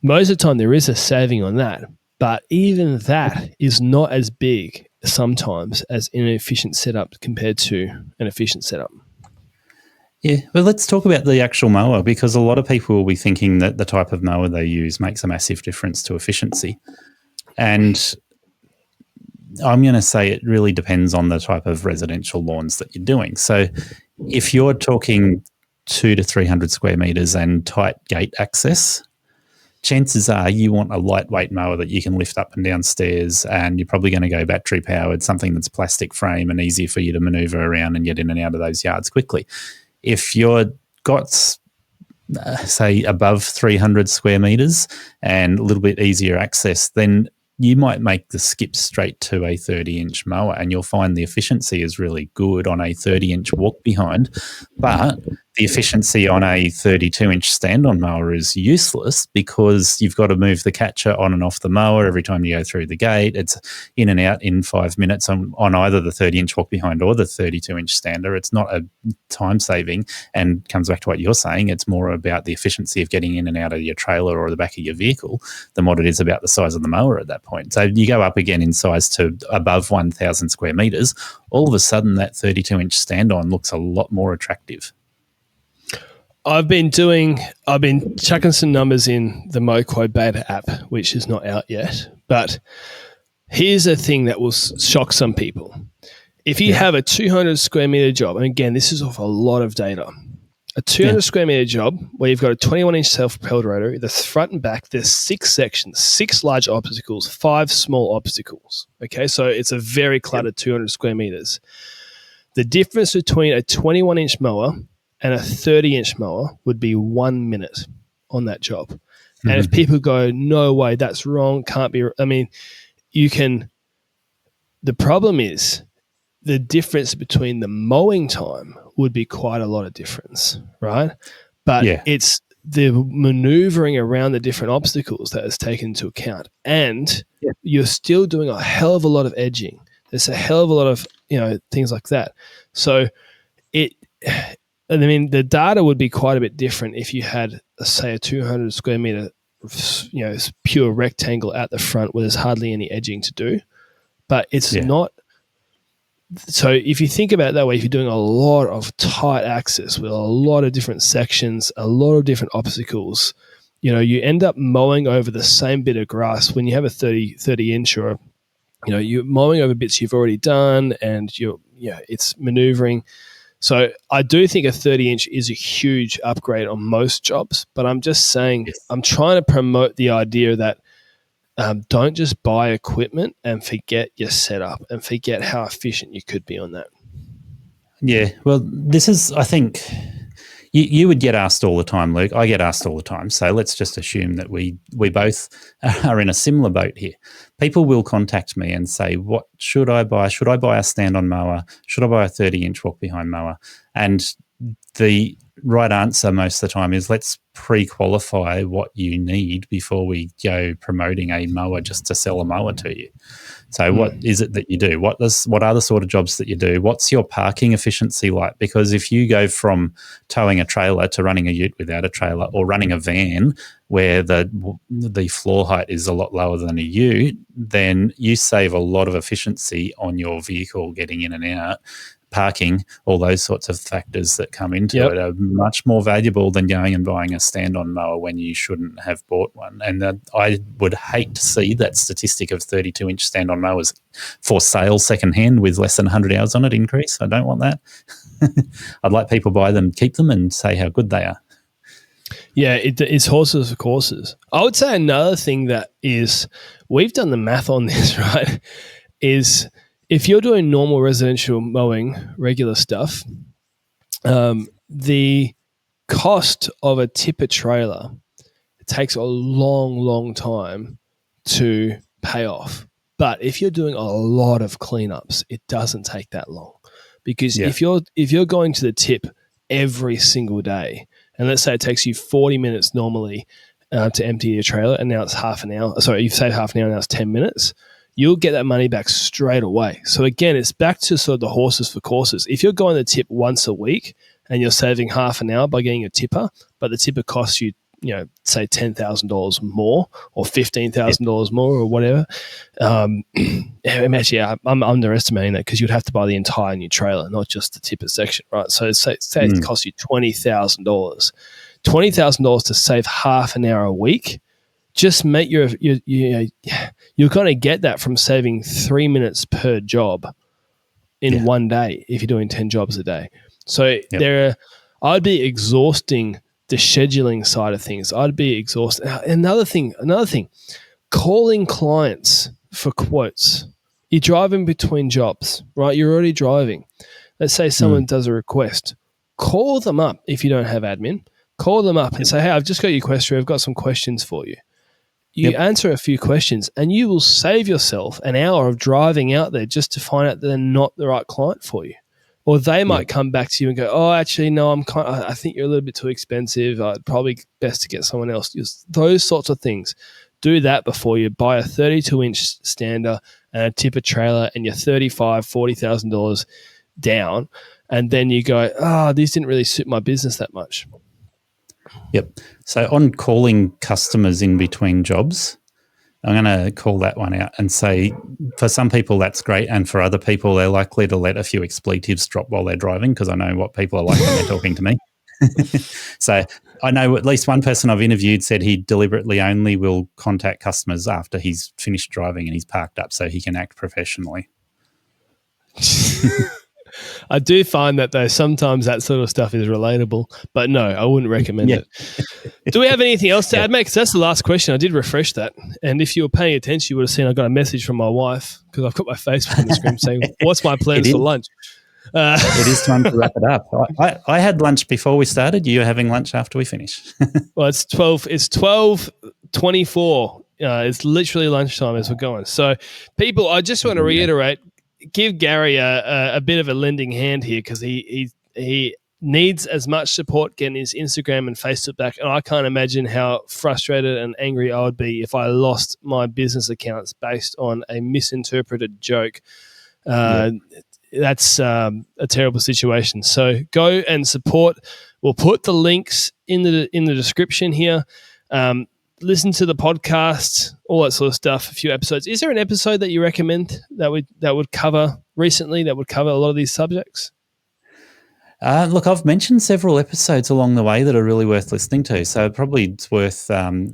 most of the time there is a saving on that. But even that is not as big sometimes as an inefficient setup compared to an efficient setup. Yeah, well, let's talk about the actual mower, because a lot of people will be thinking that the type of mower they use makes a massive difference to efficiency. And I'm going to say it really depends on the type of residential lawns that you're doing. So if you're talking 200 to 300 square metres and tight gate access, chances are you want a lightweight mower that you can lift up and down stairs, and you're probably going to go battery powered, something that's plastic frame and easy for you to manoeuvre around and get in and out of those yards quickly. If you're got, say, above 300 square metres and a little bit easier access, then you might make the skip straight to a 30-inch mower, and you'll find the efficiency is really good on a 30-inch walk behind, but the efficiency on a 32-inch stand-on mower is useless because you've got to move the catcher on and off the mower every time you go through the gate. It's in and out in 5 minutes on either the 30-inch walk behind or the 32-inch stander. It's not a time saving, and comes back to what you're saying. It's more about the efficiency of getting in and out of your trailer or the back of your vehicle than what it is about the size of the mower at that point. So you go up again in size to above 1,000 square metres, all of a sudden that 32-inch stand-on looks a lot more attractive. I've been chucking some numbers in the MoQuo beta app, which is not out yet. But here's a thing that will shock some people. If you have a 200 square meter job, and again, this is off a lot of data, a 200 square meter job where you've got a 21-inch self-propelled rotor, the front and back, there's 6 sections, 6 large obstacles, 5 small obstacles. Okay, so it's a very cluttered 200 square meters. The difference between a 21-inch mower and a 30-inch mower would be 1 minute on that job. Mm-hmm. And if people go, no way, that's wrong, can't be, I mean, the problem is the difference between the mowing time would be quite a lot of difference, right? But it's the maneuvering around the different obstacles that is taken into account. And you're still doing a hell of a lot of edging. There's a hell of a lot of, things like that. So the data would be quite a bit different if you had, say, a 200 square meter, pure rectangle at the front where there's hardly any edging to do. But it's not. So if you think about it that way, if you're doing a lot of tight access with a lot of different sections, a lot of different obstacles, you end up mowing over the same bit of grass when you have a 30-inch or, you're mowing over bits you've already done, and it's maneuvering. So I do think a 30-inch is a huge upgrade on most jobs, but I'm just saying I'm trying to promote the idea that don't just buy equipment and forget your setup and forget how efficient you could be on that. Yeah, well, this is, I think, you would get asked all the time, Luke. I get asked all the time. So let's just assume that we both are in a similar boat here. People will contact me and say, what should I buy? Should I buy a stand-on mower? Should I buy a 30-inch walk-behind mower? And the right answer most of the time is let's pre-qualify what you need before we go promoting a mower just to sell a mower to you. So what is it that you do? What are the sort of jobs that you do? What's your parking efficiency like? Because if you go from towing a trailer to running a ute without a trailer, or running a van where the floor height is a lot lower than a ute, then you save a lot of efficiency on your vehicle getting in and out. Parking, all those sorts of factors that come into it are much more valuable than going and buying a stand-on mower when you shouldn't have bought one. And I would hate to see that statistic of 32-inch stand-on mowers for sale secondhand with less than 100 hours on it increase. I don't want that. I'd like people buy them, keep them, and say how good they are. Yeah, it's horses for courses. I would say another thing that is, we've done the math on this, right, is if you're doing normal residential mowing, regular stuff, the cost of a tipper trailer, it takes a long, long time to pay off. But if you're doing a lot of cleanups, it doesn't take that long. Because if you're going to the tip every single day, and let's say it takes you 40 minutes normally to empty your trailer, and now it's half an hour. Sorry, you've saved half an hour, now it's 10 minutes. You'll get that money back straight away. So again, it's back to sort of the horses for courses. If you're going to tip once a week and you're saving half an hour by getting a tipper, but the tipper costs you, say $10,000 more or $15,000 more or whatever. Actually, I'm underestimating that, because you'd have to buy the entire new trailer, not just the tipper section, right? So say it costs you $20,000. $20,000 to save half an hour a week. Just make you're going to get that from saving 3 minutes per job in one day if you're doing 10 jobs a day. So I'd be exhausting the scheduling side of things. I'd be exhausted. Another thing, calling clients for quotes. You're driving between jobs, right? You're already driving. Let's say someone does a request. Call them up if you don't have admin. Call them up and say, hey, I've just got your question. I've got some questions for you. You answer a few questions and you will save yourself an hour of driving out there just to find out that they're not the right client for you. Or they might come back to you and go, oh, actually, no, I think you're a little bit too expensive. Probably best to get someone else. Just those sorts of things. Do that before you buy a 32-inch stander and a tipper trailer and you're $35,000, $40,000 down. And then you go, these didn't really suit my business that much. Yep. So on calling customers in between jobs, I'm going to call that one out and say, for some people that's great, and for other people they're likely to let a few expletives drop while they're driving, because I know what people are like when they're talking to me. So I know at least one person I've interviewed said he deliberately only will contact customers after he's finished driving and he's parked up so he can act professionally. I do find that, though, sometimes that sort of stuff is relatable, but no, I wouldn't recommend it. Do we have anything else to add, mate? Because that's the last question. I did refresh that. And if you were paying attention, you would have seen I got a message from my wife, because I've got my Facebook on the screen saying, what's my plans for lunch? It is time to wrap it up. I had lunch before we started. You're having lunch after we finish. Well, it's 12:24. It's literally lunchtime as we're going. So, people, I just want to reiterate, give Garry a bit of a lending hand here, because he needs as much support getting his Instagram and Facebook back. And I can't imagine how frustrated and angry I would be if I lost my business accounts based on a misinterpreted joke. That's a terrible situation. So go and support. We'll put the links in the description here. Listen to the podcast, all that sort of stuff, a few episodes. Is there an episode that you recommend that would cover recently, that would cover a lot of these subjects? Look, I've mentioned several episodes along the way that are really worth listening to, so probably it's worth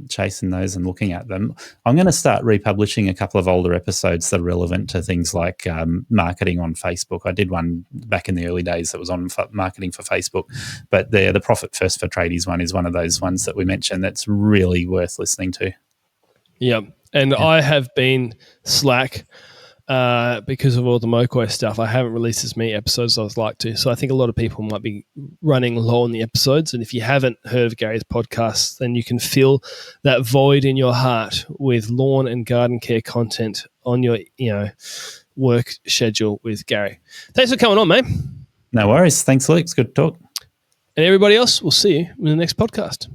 chasing those and looking at them. I'm going to start republishing a couple of older episodes that are relevant to things like marketing on Facebook. I did one back in the early days that was on marketing for Facebook, but the Profit First for Tradies one is one of those ones that we mentioned that's really worth listening to. Yeah, and I have been slack because of all the MoQuest stuff. I haven't released as many episodes as I'd like to. So I think a lot of people might be running low on the episodes. And if you haven't heard of Garry's podcast, then you can fill that void in your heart with lawn and garden care content on your work schedule with Garry. Thanks for coming on, mate. No worries. Thanks, Luke. It's good to talk. And everybody else, we'll see you in the next podcast.